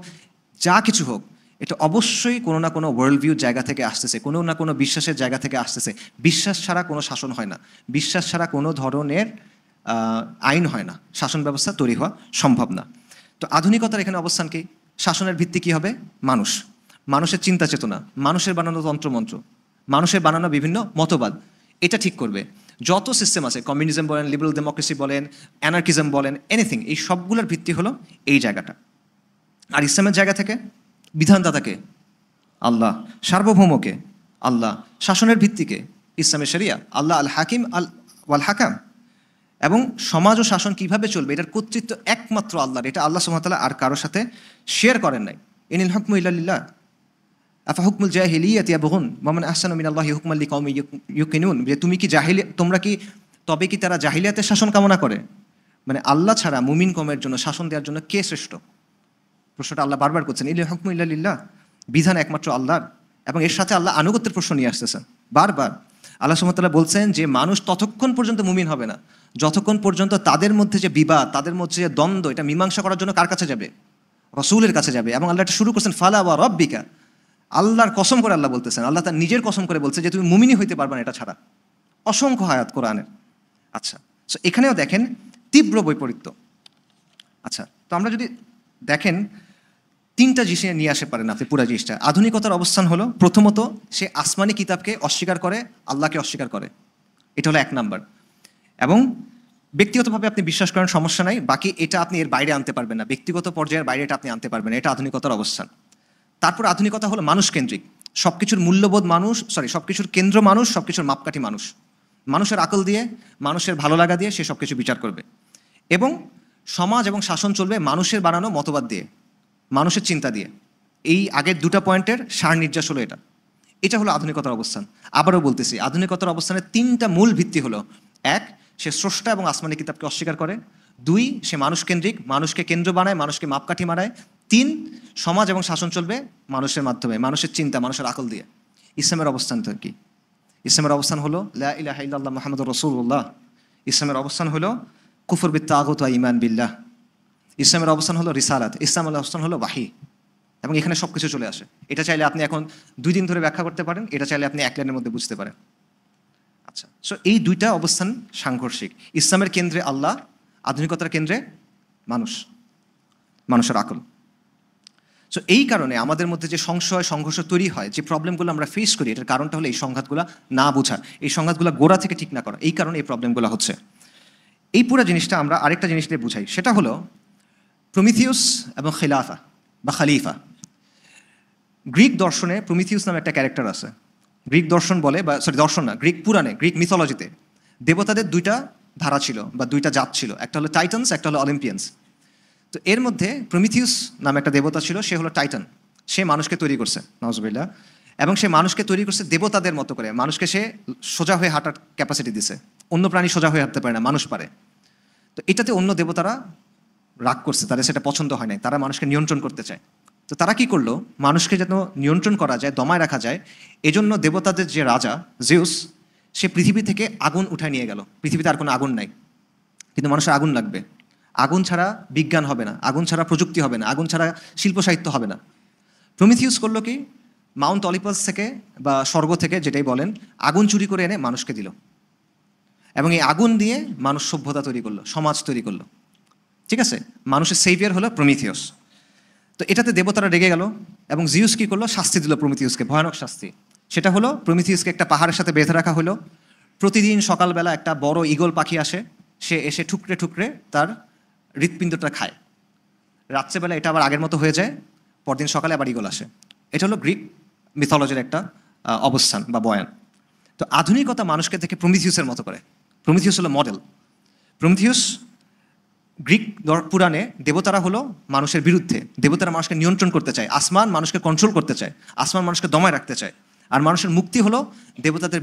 যা কিছু হোক, এটা অবশ্যই কোনো না কোনো ওয়ার্ল্ড ভিউ জায়গা থেকে আসতেছে, কোনো না কোনো বিশ্বাসের জায়গা থেকে আসতেছে। বিশ্বাস ছাড়া কোনো শাসন হয় না, বিশ্বাস ছাড়া কোনো ধরনের আইন হয় না, শাসন ব্যবস্থা তৈরি হওয়া সম্ভব না। তো আধুনিকতার এখানে অবস্থান কি? শাসনের ভিত্তি কী হবে? মানুষ, মানুষের চিন্তা চেতনা, মানুষের বানানো তন্ত্রমন্ত্র, মানুষের বানানো বিভিন্ন মতবাদ, এটা ঠিক করবে। যত সিস্টেম আছে, কমিউনিজম বলেন, লিবারেল ডেমোক্রেসি বলেন, অ্যানার্কিজম বলেন, এনিথিং, এই সবগুলোর ভিত্তি হলো এই জায়গাটা। আর ইসলামের জায়গা থেকে বিধানদাতাকে আল্লাহ, সার্বভৌমকে আল্লাহ, শাসনের ভিত্তিকে ইসলামের শরিয়া আল্লাহ, আল হাকিম ওয়াল হাকাম। এবং সমাজ ও শাসন কীভাবে চলবে এটার কর্তৃত্ব একমাত্র আল্লাহর, এটা আল্লাহ সুবহানাহু ওয়া তাআলা আর কারোর সাথে শেয়ার করেন নাই। ইনিল হুকমু ইল্লা লিল্লাহ আফা হুকমুল জাহিলিয়াতি ইয়াবগুন ওয়া মান আহসানু মিনাল্লাহি হুকমান লিকাউমিন ইউকিনুন। যে তুমি কি তোমরা কি, তবে কি তারা জাহিলিয়াতের শাসন কামনা করে? মানে আল্লাহ ছাড়া মুমিন কওমের জন্য শাসন দেওয়ার জন্য কে শ্রেষ্ঠ? প্রশ্নটা আল্লাহ বারবার করছেন, ইনিল হুকমু ইল্লা লিল্লাহ, বিধান একমাত্র আল্লাহর। এবং এর সাথে আল্লাহ আনুগত্যের প্রশ্ন নিয়ে আসতেছেন বারবার। আল্লাহ সুবহানাহু ওয়া তাআলা বলছেন যে মানুষ ততক্ষণ পর্যন্ত মুমিন হবে না যতক্ষণ পর্যন্ত তাদের মধ্যে যে বিবাদ, তাদের মধ্যে যে দ্বন্দ্ব, এটা মীমাংসা করার জন্য কার কাছে যাবে? রসুলের কাছে যাবে। এবং আল্লাহ এটা শুরু করছেন ফালা ওয়া রব্বিকা, আল্লাহর কসম করে আল্লাহ বলতেছেন, আল্লাহ তার নিজের কসম করে বলছে যে তুমি মুমিনই হইতে পারবে না এটা ছাড়া। অসংখ্য আয়াত কোরআনের। আচ্ছা, সো এখানেও দেখেন তীব্র বৈপরীত্য। আচ্ছা, তো আমরা যদি দেখেন তিনটা জিনিস নিয়ে আসতে পারেন আপনি পুরা জিনিসটা। আধুনিকতার অবস্থান হলো প্রথমত সে আসমানি কিতাবকে অস্বীকার করে, আল্লাহকে অস্বীকার করে, এটা হলো 1 নাম্বার। এবং ব্যক্তিগতভাবে আপনি বিশ্বাস করেন সমস্যা নাই, বাকি এটা আপনি এর বাইরে আনতে পারবেন না, ব্যক্তিগত পর্যায়ের বাইরে এটা আপনি আনতে পারবেন না, এটা আধুনিকতার অবস্থান। তারপর আধুনিকতা হলো মানুষকেন্দ্রিক, সব কিছুর মূল্যবোধ মানুষ, সব কিছুর কেন্দ্র মানুষ, সব কিছুর মাপকাঠি মানুষ, মানুষের আকল দিয়ে, মানুষের ভালো লাগা দিয়ে সে সব কিছু বিচার করবে। এবং সমাজ এবং শাসন চলবে মানুষের বানানো মতবাদ দিয়ে, মানুষের চিন্তা দিয়ে। এই আগের দুটো পয়েন্টের সার নির্যাস হলো এটা। এটা হলো আধুনিকতার অবস্থান। আবারও বলতেছি, আধুনিকতার অবস্থানের 3টা মূল ভিত্তি হলো: 1, সে স্রষ্টা এবং আসমানি কিতাবকে অস্বীকার করে; 2, সে মানুষকেন্দ্রিক, মানুষকে কেন্দ্র বানায়, মানুষকে মাপকাঠি মানায়; 3, সমাজ এবং শাসন চলবে মানুষের মাধ্যমে, মানুষের চিন্তা, মানুষের আকল দিয়ে। ইসলামের অবস্থান তো কি? ইসলামের অবস্থান হলো লা ইলাহা ইল্লাল্লাহ মুহাম্মাদুর রাসূলুল্লাহ। ইসলামের অবস্থান হলো কুফর বিত তাগুত ওয়া ঈমান বিল্লাহ। ইসলামের অবস্থান হলো রিসালাত, ইসলামের অবস্থান হলো ওয়াহি। এবং এখানে সব কিছু চলে আসে। এটা চাইলে আপনি এখন 2 দিন ধরে ব্যাখ্যা করতে পারেন, এটা চাইলে আপনি 1 লাইনের মধ্যে বুঝতে পারেন। আচ্ছা, সো এই দুইটা অবস্থান সাংঘর্ষিক। ইসলামের কেন্দ্রে আল্লাহ, আধুনিকতার কেন্দ্রে মানুষ, মানুষের আকল। সো এই কারণে আমাদের মধ্যে যে সংশয় সংঘর্ষ তৈরি হয়, যে প্রবলেমগুলো আমরা ফেস করি, এটার কারণটা হলো এই সংঘাতগুলো না বোঝা, এই সংঘাতগুলো গোড়া থেকে ঠিক না করা। এই কারণে এই প্রবলেমগুলো হচ্ছে। এই পুরো জিনিসটা আমরা আরেকটা জিনিস দিয়ে বুঝাই, সেটা হলো প্রমিথিউস এবং খিলাফা বা খালিফা। গ্রিক দর্শনে প্রমিথিউস নামে একটা ক্যারেক্টার আছে। গ্রিক দর্শন বলে, বা সরি দর্শন না, গ্রিক পুরাণে, গ্রিক মিথোলজিতে দেবতাদের 2টা ধারা ছিল বা 2টা জাত ছিল, একটা হলো টাইটানস, একটা হলো অলিম্পিয়ানস। তো এর মধ্যে প্রমিথিউস নামে একটা দেবতা ছিল, সে হলো টাইটান। সে মানুষকে তৈরি করছে, নাউজুবিল্লাহ, এবং সে মানুষকে তৈরি করছে দেবতাদের মতো করে। মানুষকে সে সোজা হয়ে হাঁটার ক্যাপাসিটি দিছে। অন্য প্রাণী সোজা হয়ে হাঁটতে পারে না, মানুষ পারে। তো এটাতে অন্য দেবতারা রাগ করছে, তাদের সেটা পছন্দ হয় নাই, তারা মানুষকে নিয়ন্ত্রণ করতে চায়। তো তারা কি করলো, মানুষকে যেন নিয়ন্ত্রণ করা যায়, দমায় রাখা যায়, এজন্য দেবতাদের যে রাজা জিউস, সে পৃথিবী থেকে আগুন উঠায় নিয়ে গেল। পৃথিবীতে আর কোনো আগুন নাই, কিন্তু মানুষের আগুন লাগবে। আগুন ছাড়া বিজ্ঞান হবে না, আগুন ছাড়া প্রযুক্তি হবে না, আগুন ছাড়া শিল্প সাহিত্য হবে না। প্রমিথিউস করলো কি, মাউন্ট অলিম্পাস থেকে বা স্বর্গ থেকে যেটাই বলেন, আগুন চুরি করে এনে মানুষকে দিল, এবং এই আগুন দিয়ে মানুষ সভ্যতা তৈরি করলো, সমাজ তৈরি করলো। ঠিক আছে, মানুষের সেভিয়ার হলো প্রমিথিউস। তো এটাতে দেবতারা রেগে গেল, এবং জিউস কি করলো, শাস্তি দিল প্রমিথিউসকে, ভয়ানক শাস্তি। সেটা হলো প্রমিথিউসকে একটা পাহাড়ের সাথে বেঁধে রাখা হলো। প্রতিদিন সকালবেলা একটা বড় ঈগল পাখি আসে, সে এসে ঠুকরে ঠুকরে তার হৃৎপিণ্ডটা খায়। রাত্রেবেলা এটা আবার আগের মতো হয়ে যায়, পরদিন সকালে আবার ঈগল আসে। এটা হলো গ্রিক মিথোলজির একটা অবস্থান বা বয়ান। তো আধুনিকতা মানুষকে দেখে প্রমিথিউসের মতো করে। প্রমিথিউস হলো মডেল। প্রমিথিউস গ্রিক পুরাণে দেবতারা হলো মানুষের বিরুদ্ধে, দেবতারা মানুষকে নিয়ন্ত্রণ করতে চায়, আসমান মানুষকে কন্ট্রোল করতে চায়, আসমান মানুষকে দমায় রাখতে চায়। আর মানুষের মুক্তি হলো দেবতাদের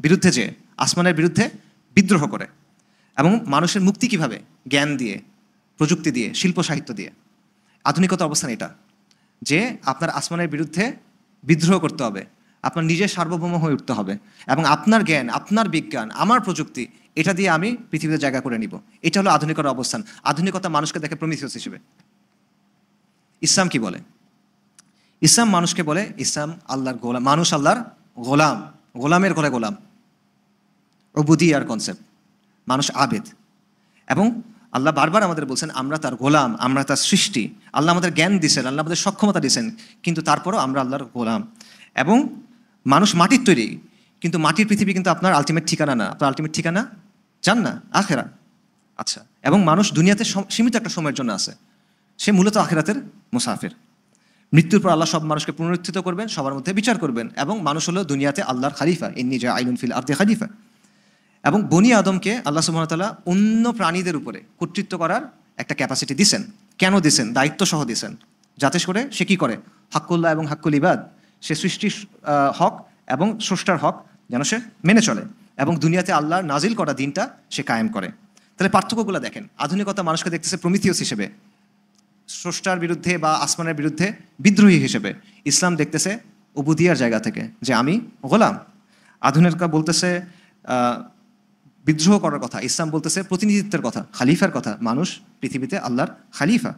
বিরুদ্ধে যে আসমানের বিরুদ্ধে বিদ্রোহ করে। এবং মানুষের মুক্তি কিভাবে, জ্ঞান দিয়ে, প্রযুক্তি দিয়ে, শিল্প সাহিত্য দিয়ে। আধুনিকতার অবস্থান এটা, যে আপনার আসমানের বিরুদ্ধে বিদ্রোহ করতে হবে, আপনার নিজের সার্বভৌম হয়ে উঠতে হবে, এবং আপনার জ্ঞান, আপনার বিজ্ঞান, আমার প্রযুক্তি, এটা দিয়ে আমি পৃথিবীতে জায়গা করে নিব। এটা হলো আধুনিকতার অবস্থান। আধুনিকতা মানুষকে দেখে প্রমিথিউস হিসেবে। ইসলাম কি বলে? ইসলাম মানুষকে বলে, ইসলাম আল্লাহর গোলাম, মানুষ আল্লাহর গোলাম, গোলামের ঘরে গোলাম, উবুদিয়ার কনসেপ্ট। মানুষ আবেদ, এবং আল্লাহ বারবার আমাদের বলছেন আমরা তার গোলাম, আমরা তার সৃষ্টি। আল্লাহ আমাদের জ্ঞান দিয়েছেন, আল্লাহ আমাদের সক্ষমতা দিয়েছেন, কিন্তু তারপরও আমরা আল্লাহর গোলাম। এবং মানুষ মাটির তৈরি, কিন্তু মাটির পৃথিবী কিন্তু আপনার আলটিমেট ঠিকানা না। আপনার আলটিমেট ঠিকানা জান্নাত, আখেরা। আচ্ছা, এবং মানুষ দুনিয়াতে সীমিত একটা সময়ের জন্য আছে, সে মূলত আখেরাতের মুসাফির। মৃত্যুর পর আল্লাহ সব মানুষকে পুনরুত্থিত করবেন, সবার মধ্যে বিচার করবেন, এবং মানুষ হলো দুনিয়াতে আল্লাহর খালিফা, ইন্নী জাইলুন ফিল আরদি খালিফা। এবং বনি আদমকে আল্লাহ সুবহানাহু ওয়া তাআলা অন্য প্রাণীদের উপরে কর্তৃত্ব করার একটা ক্যাপাসিটি দিছেন। কেন দিছেন? দায়িত্ব সহ দিছেন, যাতে করে সে কী করে, হাক্কুল্লাহ এবং হাক্কুল ইবাদ, সে সৃষ্টির হক এবং স্রষ্টার হক যেন সে মেনে চলে, এবং দুনিয়াতে আল্লাহর নাজিল করা দিনটা সে কায়েম করে। তাহলে পার্থক্যগুলো দেখেন। আধুনিকতা মানুষকে দেখতেছে প্রমিথিউস হিসেবে, স্রষ্টার বিরুদ্ধে বা আসমানের বিরুদ্ধে বিদ্রোহী হিসেবে। ইসলাম দেখতেছে উবুদিয়ার জায়গা থেকে, যে আমি গোলাম। আধুনিকতা বলতেছে বিদ্রোহ করার কথা, ইসলাম বলতেছে প্রতিনিধিত্বের কথা, খালিফার কথা। মানুষ পৃথিবীতে আল্লাহর খালিফা।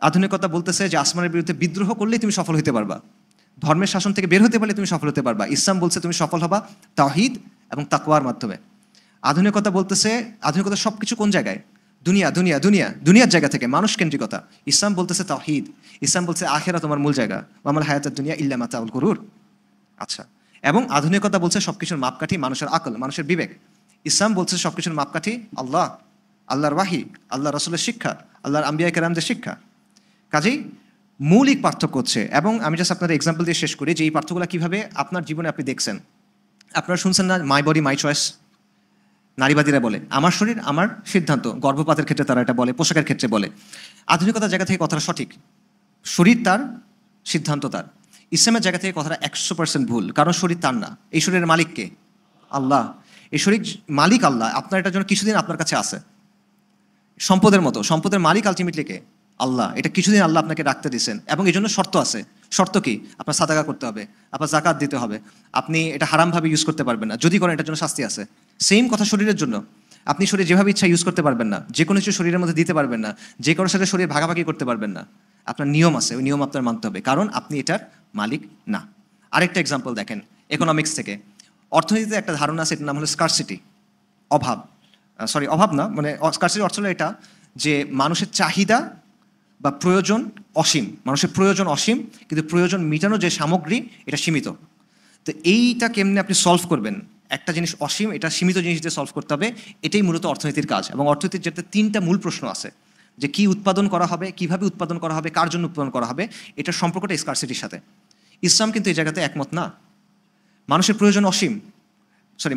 আধুনিকতা বলতেছে যে আসমানের বিরুদ্ধে বিদ্রোহ করলেই তুমি সফল হতে পারবা, ধর্মের শাসন থেকে বের হতে পারলে তুমি সফল হতে পারবা। ইসলাম বলছে তুমি সফল হবা তাওহীদ এবং তাকওয়ার মাধ্যমে। আধুনিকতা বলতেছে, আধুনিকতা সব কিছু কোন জায়গায়, দুনিয়া দুনিয়া দুনিয়া, দুনিয়ার জায়গা থেকে, মানুষ কেন্দ্রিকতা। ইসলাম বলতেছে তাওহীদ, ইসলাম বলছে আখিরা তোমার মূল জায়গা, ওয়ামাল হায়াতুদ দুনিয়া ইল্লা মাতাউল গুরুর। আচ্ছা, এবং আধুনিকতা বলছে সবকিছুর মাপকাঠি মানুষের আকল, মানুষের বিবেক। ইসলাম বলছে সবকিছুর মাপকাঠি আল্লাহ, আল্লাহর ওয়াহি, আল্লাহ রাসূলের শিক্ষা, আল্লাহর আম্বিয়া কেরামদের শিক্ষা। কাজেই মৌলিক পার্থক্য হচ্ছে, এবং আমি জাস্ট আপনাদের এক্সাম্পল দিয়ে শেষ করি যে এই পার্থক্যগুলো কীভাবে আপনার জীবনে আপনি দেখছেন। আপনারা শুনছেন না, মাই বডি মাই চয়েস, নারীবাদীরা বলে আমার শরীর আমার সিদ্ধান্ত, গর্ভপাতের ক্ষেত্রে তারা এটা বলে, পোশাকের ক্ষেত্রে বলে। আধুনিকতার জায়গা থেকে কথাটা সঠিক, শরীর তার, সিদ্ধান্ত তার। ইসলামের জায়গা থেকে কথাটা 100% ভুল, কারণ শরীর তার না, এই শরীরের মালিক কে? আল্লাহ। এই শরীর মালিক আল্লাহ, আপনার এটার জন্য কিছুদিন আপনার কাছে আছে, সম্পদের মতো। সম্পদের মালিক আলটিমেটলি কে? আল্লাহ, এটা কিছুদিন আল্লাহ আপনাকে রাখতে দিয়েছেন, এবং এই জন্য শর্ত আছে। শর্ত কি? আপনার সাদাকা করতে হবে, আপনার জাকাত দিতে হবে, আপনি এটা হারামভাবে ইউজ করতে পারবেন না, যদি করেন এটার জন্য শাস্তি আছে। সেম কথা শরীরের জন্য, আপনি শরীর যেভাবে ইচ্ছা ইউজ করতে পারবেন না, যে কোনো কিছু শরীরের মধ্যে দিতে পারবেন না, যে কারোর সাথে শরীর ভাগাভাগি করতে পারবেন না। আপনার নিয়ম আছে, ওই নিয়ম আপনার মানতে হবে, কারণ আপনি এটার মালিক না। আরেকটা এক্সাম্পল দেখেন ইকোনমিক্স থেকে। অর্থনীতিতে একটা ধারণা আছে, এটার নাম হলো স্কারসিটি, অভাব। অভাব না, মানে স্কারসিটি অর্থ হলো এটা যে মানুষের চাহিদা বা প্রয়োজন অসীম, মানুষের প্রয়োজন অসীম, কিন্তু প্রয়োজন মেটানোর যে সামগ্রী এটা সীমিত। তো এইটা কেমনে আপনি সলভ করবেন? একটা জিনিস অসীম, এটা সীমিত জিনিস দিয়ে সলভ করতে হবে। এটাই মূলত অর্থনীতির কাজ। এবং অর্থনীতির যেটা 3টা মূল প্রশ্ন আছে, যে কি উৎপাদন করা হবে, কিভাবে উৎপাদন করা হবে, কার জন্য উৎপাদন করা হবে, এটার সম্পর্কটা স্কারসিটির সাথে। ইসলাম কিন্তু এই জায়গাতে একমত না। মানুষের প্রয়োজন অসীম,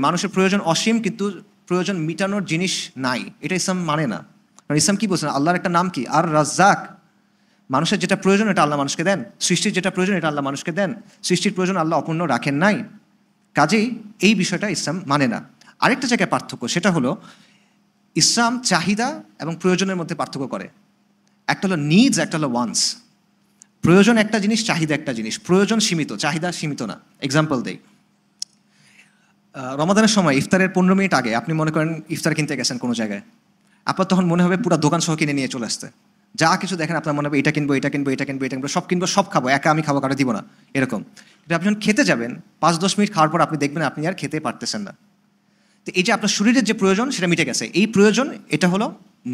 মানুষের প্রয়োজন অসীম, কিন্তু প্রয়োজন মিটানোর জিনিস নাই, এটা ইসলাম মানে না। কারণ ইসলাম কি বলছেন? আল্লাহর একটা নাম কি? আর রাজ্জাক। মানুষের যেটা প্রয়োজন এটা আল্লাহ মানুষকে দেন, সৃষ্টির যেটা প্রয়োজন এটা আল্লাহ মানুষকে দেন, সৃষ্টির প্রয়োজন আল্লাহ অপূর্ণ রাখেন নাই। কাজেই এই বিষয়টা ইসলাম মানে না। আরেকটা জায়গায় পার্থক্য, সেটা হলো ইসলাম চাহিদা এবং প্রয়োজনের মধ্যে পার্থক্য করে। একটা হলো নিডস, একটা হলো ওয়ান্টস। প্রয়োজন একটা জিনিস, চাহিদা একটা জিনিস। প্রয়োজন সীমিত, চাহিদা সীমিত না। এক্সাম্পল দেই, রমাদানের সময় ইফতারের 15 মিনিট আগে আপনি মনে করেন ইফতার কিনতে গেছেন কোনো জায়গায়, আপনার তখন মনে হবে পুরো দোকান সহ কিনে নিয়ে চলে আসতে। যা কিছু দেখেন আপনার মনে হবে এটা কিনবো, এটা কিনবো, এটা কিনবো, এটা কিনবো, সব কিনবো, সব খাবো, একা আমি খাবো, কারো দিব না, এরকম। কিন্তু আপনি যখন খেতে যাবেন 5-10 মিনিট খাওয়ার পর আপনি দেখবেন আপনি আর খেতে পারতেছেন না। তো এই যে আপনার শরীরের যে প্রয়োজন সেটা মিটে গেছে, এই প্রয়োজন এটা হলো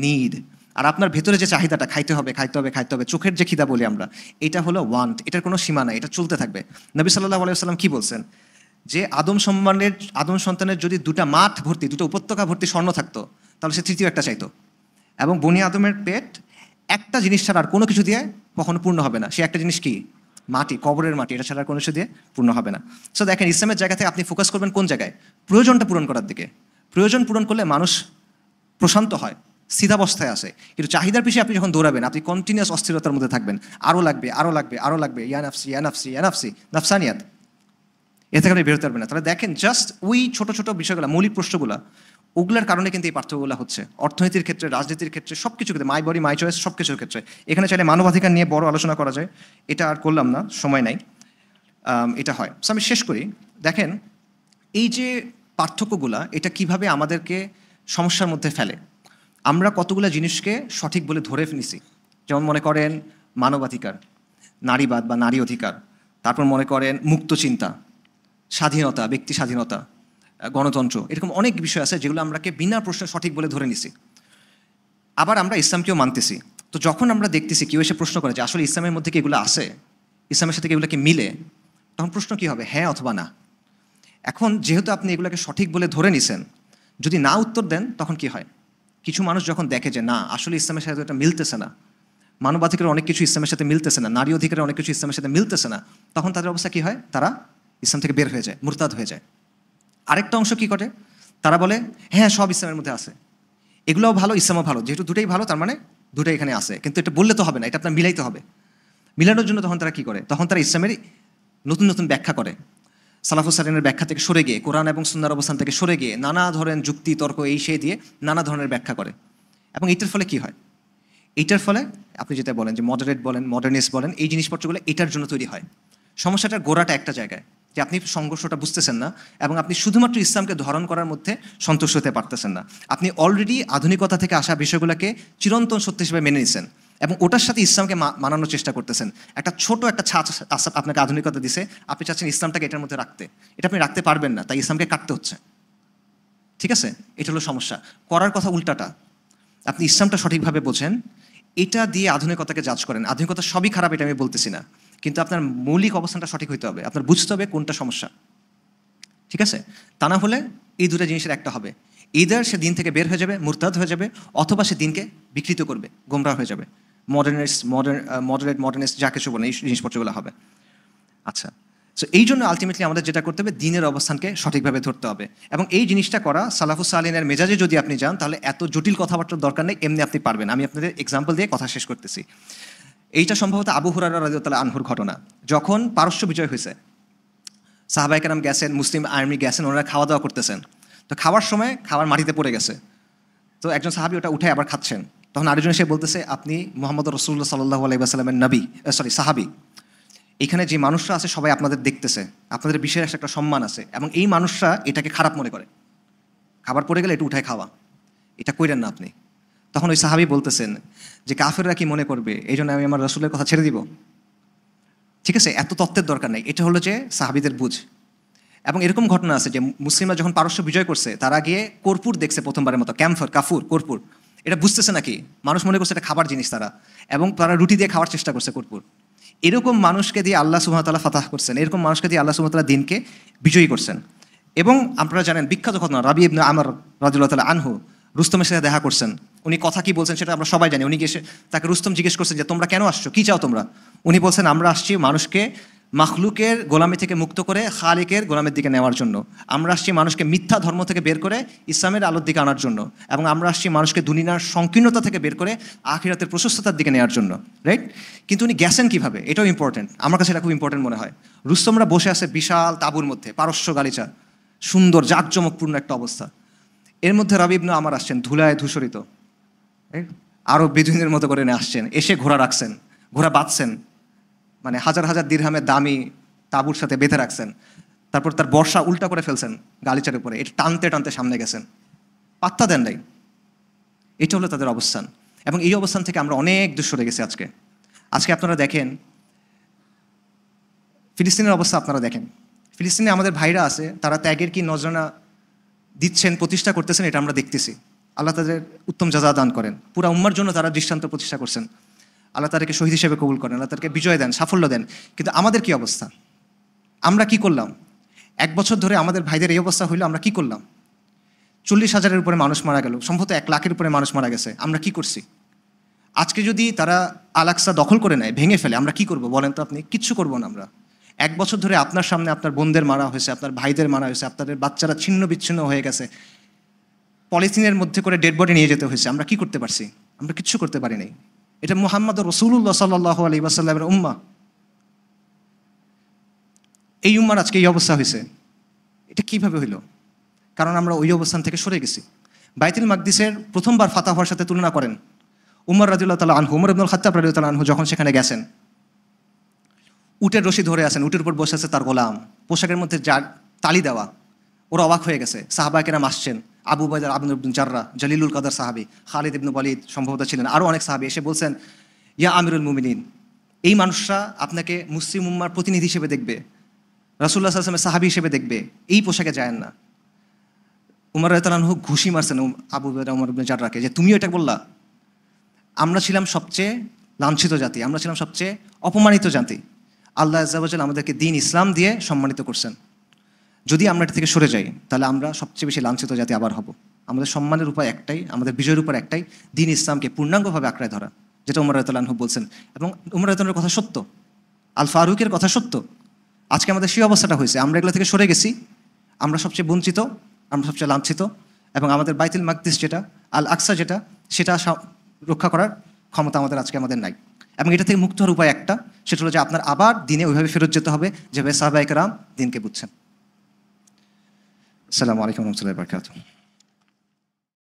নিড। আর আপনার ভেতরে যে চাহিদাটা, খাইতে হবে, খাইতে হবে, খাইতে হবে, চোখের যে খিদা বলি আমরা, এটা হলো ওয়ান্ট। এটার কোনো সীমা নাই, এটা চলতে থাকবে। নবী সাল্লাল্লাহু আলাইহি ওয়াসাল্লাম কি বলছেন? যে আদম সন্তানের যদি 2টা মাঠ ভর্তি, 2টা উপত্যকা ভর্তি স্বর্ণ থাকতো, তাহলে সে তৃতীয় একটা চাইতো। এবং বনি আদমের পেট একটা জিনিস ছাড়া আর কোনো কিছু দিয়ে কখনো পূর্ণ হবে না। সে একটা জিনিস কি? মাটি, কবরের মাটি, এটা ছাড়া আর কোনো কিছু দিয়ে পূর্ণ হবে না। সো দেখেন, ইসলামের জায়গা থেকে আপনি ফোকাস করবেন কোন জায়গায়? প্রয়োজনটা পূরণ করার দিকে। প্রয়োজন পূরণ করলে মানুষ প্রশান্ত হয়, স্থিতাবস্থায় আসে। কিন্তু চাহিদার পিছিয়ে আপনি যখন দৌড়াবেন, আপনি কন্টিনিউয়াস অস্থিরতার মধ্যে থাকবেন। আরও লাগবে, আরও লাগবে, আরও লাগবে, ইয়ানাফসি ইয়ানাফসি ইয়ানাফসি, নাফসানিয়াত। এ থেকে আপনি বেরোতে পারবেন না। তাহলে দেখেন, জাস্ট ওই ছোটো ছোটো বিষয়গুলো, মৌলিক প্রশ্নগুলো, ওগুলোর কারণে কিন্তু এই পার্থক্যগুলো হচ্ছে অর্থনীতির ক্ষেত্রে, রাজনীতির ক্ষেত্রে, সব কিছু ক্ষেত্রে, মাই বডি মাই চয়েস, সব কিছুর ক্ষেত্রে। এখানে চাইলে মানবাধিকার নিয়ে বড় আলোচনা করা যায়, এটা আর করলাম না, সময় নাই। এটা হয়। সো আমি শেষ করি। দেখেন, এই যে পার্থক্যগুলা, এটা কিভাবে আমাদেরকে সমস্যার মধ্যে ফেলে। আমরা কতগুলো জিনিসকে সঠিক বলে ধরে নিছি। যেমন মনে করেন মানবাধিকার, নারীবাদ বা নারী অধিকার, তারপর মনে করেন মুক্ত চিন্তা, স্বাধীনতা, ব্যক্তি স্বাধীনতা, গণতন্ত্র, এরকম অনেক বিষয় আছে যেগুলো আমরাকে বিনা প্রশ্নে সঠিক বলে ধরে নিছি। আবার আমরা ইসলামকেও মানতেছি। তো যখন আমরা দেখতেছি কেউ এসে প্রশ্ন করে যে আসলে ইসলামের মধ্যে কি এগুলো আছে, ইসলামের সাথে কি এগুলো কি মিলে, তখন প্রশ্ন কি হবে? হ্যাঁ অথবা না। এখন যেহেতু আপনি এগুলোকে সঠিক বলে ধরে নিছেন, যদি না উত্তর দেন তখন কি হয়? কিছু মানুষ যখন দেখে যে না, আসলে ইসলামের সাথে এটা মিলতেছে না, মানবাধিকারের অনেক কিছু ইসলামের সাথে মিলতেছে না, নারী অধিকারের অনেক কিছু ইসলামের সাথে মিলতেছে না, তখন তাদের অবস্থা কি হয়? তারা ইসলাম থেকে বের হয়ে যায়, মুরতাদ হয়ে যায়। আরেকটা অংশ কি করে? তারা বলে হ্যাঁ সব ইসলামের মধ্যে আছে, এগুলোও ভালো, ইসলামও ভালো, যেহেতু দুটোই ভালো তার মানে দুটোই এখানে আছে, কিন্তু এটা বললে তো হবে না, এটা আপনার মিলাইতে হবে। মিলানোর জন্য তখন তারা কি করে? তখন তারা ইসলামের নতুন নতুন ব্যাখ্যা করে। সালাফুস সালিনের ব্যাখ্যা থেকে সরে গিয়ে, কোরআন এবং সুন্নাহর অবস্থান থেকে সরে গিয়ে নানা ধরনের যুক্তি তর্ক এই সেই দিয়ে নানা ধরনের ব্যাখ্যা করে। এবং এইটার ফলে কি হয়? এইটার ফলে আপনি যেটা বলেন যে মডারেট বলেন, মডার্নিস্ট বলেন, এই জিনিসপত্রগুলো এটার জন্য তৈরি হয়। সমস্যাটার গোড়াটা একটা জায়গায়, যে আপনি সংঘর্ষটা বুঝতেছেন না এবং আপনি শুধুমাত্র ইসলামকে ধারণ করার মধ্যে সন্তুষ্ট হতে পারতেছেন না। আপনি অলরেডি আধুনিকতা থেকে আসা বিষয়গুলোকে চিরন্তন সত্য হিসেবে মেনে নিছেন এবং ওটার সাথে ইসলামকে মানানোর চেষ্টা করতেছেন। একটা ছোট একটা ছাঁচ আপনাকে আধুনিকতা দিছে, আপনি চাচ্ছেন ইসলামটাকে এটার মধ্যে রাখতে, এটা আপনি রাখতে পারবেন না, তাই ইসলামকে কাটতে হচ্ছে। ঠিক আছে, এটা হলো সমস্যা। করার কথা উল্টাটা, আপনি ইসলামটা সঠিকভাবে বোঝেন, এটা দিয়ে আধুনিকতাকে জাজ করেন। আধুনিকতা সবই খারাপ এটা আমি বলতেছি না, কিন্তু আপনার মৌলিক অবস্থানটা সঠিক হইতে হবে, আপনার বুঝতে হবে কোনটা সমস্যা। ঠিক আছে, তা না হলে এই দুটো জিনিসের একটা হবে, ইদার সে দিন থেকে বের হয়ে যাবে, মুরতাদ হয়ে যাবে, অথবা সে দিনকে বিকৃত করবে, গোমরাহ হয়ে যাবে, মডারেট মডার্নিস্ট যা কিছু বলে এই জিনিসপত্রগুলো হবে। আচ্ছা, সো এই জন্য আলটিমেটলি আমাদের যেটা করতে হবে, দিনের অবস্থানকে সঠিকভাবে ধরতে হবে। এবং এই জিনিসটা করা সালাফুস সালিনের মেজাজে যদি আপনি যান, তাহলে এত জটিল কথাবার্তার দরকার নেই, এমনি আপনি পারবেন। আমি আপনাদের এক্সাম্পল দিয়ে কথা শেষ করতেছি। এইটা সম্ভবত আবু হুরায়রা রাদিয়াল্লাহু আনহুর ঘটনা। যখন পারস্য বিজয় হয়েছে, সাহাবায়ে কেরাম গেছেন, মুসলিম আর্মি গেছেন, ওনারা খাওয়া দাওয়া করতেছেন। তো খাওয়ার সময় খাবার মাটিতে পড়ে গেছে, তো একজন সাহাবী ওটা উঠে আবার খাচ্ছেন। তখন আরেকজন এসে বলতেছে, আপনি মুহাম্মদ রাসূলুল্লাহ সাল্লাল্লাহু আলাইহি ওয়াসাল্লামের নবী, সাহাবী। এখানে যে মানুষরা আছে সবাই আপনাদের দেখতেছে, আপনাদের বিশেষ একটা সম্মান আছে, এবং এই মানুষরা এটাকে খারাপ মনে করে, খাবার পড়ে গেলে এটা উঠায় খাওয়া, এটা কইরেন না আপনি। তখন ওই সাহাবী বলতেছেন যে কাফেররা কি মনে করবে, এই জন্য আমি আমার রাসূলের কথা ছেড়ে দিব? ঠিক আছে, এত তত্ত্বের দরকার নেই। এটা হলো যে সাহাবীদের বুঝ। এবং এরকম ঘটনা আছে যে মুসলিমরা যখন পারস্য বিজয় করছে, তারা গিয়ে কর্পূর দেখছে প্রথমবারের মতো, কাফুর, কর্পূর। এটা বুঝতেছে নাকি, মানুষ মনে করছে এটা খাবার জিনিস তারা, এবং তারা রুটি দিয়ে খাওয়ার চেষ্টা করছে কর্পূর। এরকম মানুষকে দিয়ে আল্লাহ সুবহানাহু ওয়া তাআলা ফাতাহ করছেন, এরকম মানুষকে দিয়ে আল্লাহ সুবহানাহু ওয়া তাআলা দিনকে বিজয়ী করছেন। এবং আপনারা জানেন বিখ্যাত ঘটনা, রাবি ইবনে আমর রাদিয়াল্লাহু তাআলা আনহু রুস্তমের সাথে দেখা করছেন। উনি কথা কি বলছেন সেটা আমরা সবাই জানি। উনি এসে তাকে রুস্তম জিজ্ঞেস করছেন যে তোমরা কেন আসছো, কি চাও তোমরা? উনি বলছেন আমরা আসছি মানুষকে মাখলুকের গোলামি থেকে মুক্ত করে খালিকের গোলামের দিকে নেওয়ার জন্য। আমরা আসছি মানুষকে মিথ্যা ধর্ম থেকে বের করে ইসলামের আলোর দিকে আনার জন্য, এবং আমরা আসছি মানুষকে দুনিয়ার সংকীর্ণতা থেকে বের করে আখিরাতের প্রশস্ততার দিকে নেওয়ার জন্য, রাইট? কিন্তু উনি গেছেন কিভাবে, এটাও ইম্পর্টেন্ট। আমার কাছে এটা খুব ইম্পর্টেন্ট মনে হয়। রুস্তমরা বসে আছে বিশাল তাঁবুর মধ্যে, পারস্য গালিচা, সুন্দর জাঁকজমকপূর্ণ একটা অবস্থা। এর মধ্যে রাবি ইবনে আমর আসছেন ধুলায় ধূসরিত, আরও বেদুইনের মতো করে নিয়ে আসছেন, এসে ঘোড়া রাখছেন, ঘোড়া বাঁধছেন, মানে হাজার হাজার দিরহামের দামি তাঁবুর সাথে বেঁধে রাখছেন। তারপর তার বর্ষা উল্টা করে ফেলছেন গালিচার উপরে, এটা টানতে টানতে সামনে গেছেন, পাত্তা দেন নাই। এটা হলো তাদের অবস্থান, এবং এই অবস্থান থেকে আমরা অনেক দূর সরে গেছি আজকে। আজকে আপনারা দেখেন ফিলিস্তিনের অবস্থা, আপনারা দেখেন ফিলিস্তিনে আমাদের ভাইরা আছে, তারা ত্যাগের কি নজরানা দিচ্ছেন, প্রতিষ্ঠা করতেছেন, এটা আমরা দেখতেছি। আল্লাহ তাদের উত্তম জাযা দান করেন। পুরা উম্মার জন্য তারা দৃষ্টান্ত প্রতিষ্ঠা করছেন। আল্লাহ তাদেরকে শহীদ হিসেবে কবুল করেন, আল্লাহ তাদেরকে বিজয় দেন, সাফল্য দেন। কিন্তু আমাদের কি অবস্থা? আমরা কি করলাম? 1 বছর ধরে আমাদের ভাইদের এই অবস্থা হইলো, আমরা কি করলাম? 40,000-এর উপরে মানুষ মারা গেল, সম্ভবত 1 লাখের উপরে মানুষ মারা গেছে। আমরা কি করছি? আজকে যদি তারা আল আকসা দখল করে নেয়, ভেঙে ফেলে, আমরা কি করব বলেন তো আপনি? কিচ্ছু করবো না আমরা। 1 বছর ধরে আপনার সামনে আপনার বোনদের মারা হয়েছে, আপনার ভাইদের মারা হয়েছে, আপনাদের বাচ্চারা ছিন্ন বিচ্ছিন্ন হয়ে গেছে, পলিথিনের মধ্যে করে ডেড বডি নিয়ে যেতে হয়েছে। আমরা কি করতে পারছি? আমরা কিচ্ছু করতে পারি নাই। এটা মুহাম্মদ রাসূলুল্লাহ সাল্লাল্লাহু আলাইহি ওয়াসাল্লামের উম্মাহ। এই উম্মার আজকে এই অবস্থা হয়েছে, এটা কিভাবে হইল? কারণ আমরা ওই অবস্থান থেকে সরে গেছি। বাইতুল মাকদিসের প্রথমবার ফাতাহ হওয়ার সাথে তুলনা করেন উমর রাদিয়াল্লাহু তাআলা আনহু, উমর ইবনুল খাত্তাব রাদিয়াল্লাহু তাআলা আনহু যখন সেখানে গেছেন, উটের রশি ধরে আছেন, উটের উপর বসে আছে তার গোলাম, পোশাকের মধ্যে যা তালি দেওয়া, ওরা অবাক হয়ে গেছে। সাহাবায়ে কেরাম আসছেন, আবু উবাইদা ইবনে জাররাহ, জলিলুল কদর সাহাবী, খালিদ ইবনে ওয়ালিদ সম্ভবত ছিলেন, আরও অনেক সাহাবী এসে বলছেন, ইয়া আমিরুল মুমিনিন, এই মানুষরা আপনাকে মুসলিম উম্মার প্রতিনিধি হিসেবে দেখবে, রাসূলুল্লাহ সাল্লাল্লাহু আলাইহি ওয়াসাল্লামের সাহাবী হিসেবে দেখবে, এই পোশাকে যায়েন না। উমর রাদিয়াল্লাহু আনহু ঘুষি মারছেন আবু উবাইদা উমর ইবনে জাররাহকে, যে তুমিও এটা বললা? আমরা ছিলাম সবচেয়ে লাঞ্ছিত জাতি, আমরা ছিলাম সবচেয়ে অপমানিত জাতি। আল্লাহ আযজা ওয়া জাল্লা আমাদেরকে দ্বীন ইসলাম দিয়ে সম্মানিত করছেন। যদি আমরা এটা থেকে সরে যাই, তাহলে আমরা সবচেয়ে বেশি লাঞ্ছিত জাতি আবার হব। আমাদের সম্মানের উপায় একটাই, আমাদের বিজয়ের উপর একটাই, দ্বীন ইসলামকে পূর্ণাঙ্গভাবে আঁকড়ে ধরা, যেটা উমর রাদিয়াল্লাহু আনহু বলছেন। এবং উমর রাদিয়াল্লাহু আনহুর কথা সত্য, আল ফারুকের কথা সত্য। আজকে আমাদের সেই অবস্থাটা হয়েছে, আমরা এগুলো থেকে সরে গেছি, আমরা সবচেয়ে বঞ্চিত, আমরা সবচেয়ে লাঞ্ছিত, এবং আমাদের বাইতুল মাকদিস যেটা, আল আকসা যেটা, সেটা রক্ষা করার ক্ষমতা আমাদের নাই। এবং এটা থেকে মুক্ত হওয়ার উপায় একটা, সেটা হলো যে আপনার আবার দিনে ওইভাবে ফেরত যেতে হবে যেভাবে সাহাবায়ে কেরাম দিনকে বুঝছেন। আসসালামু আলাইকুম ওয়া রাহমাতুল্লাহি ওয়া বারাকাতুহু।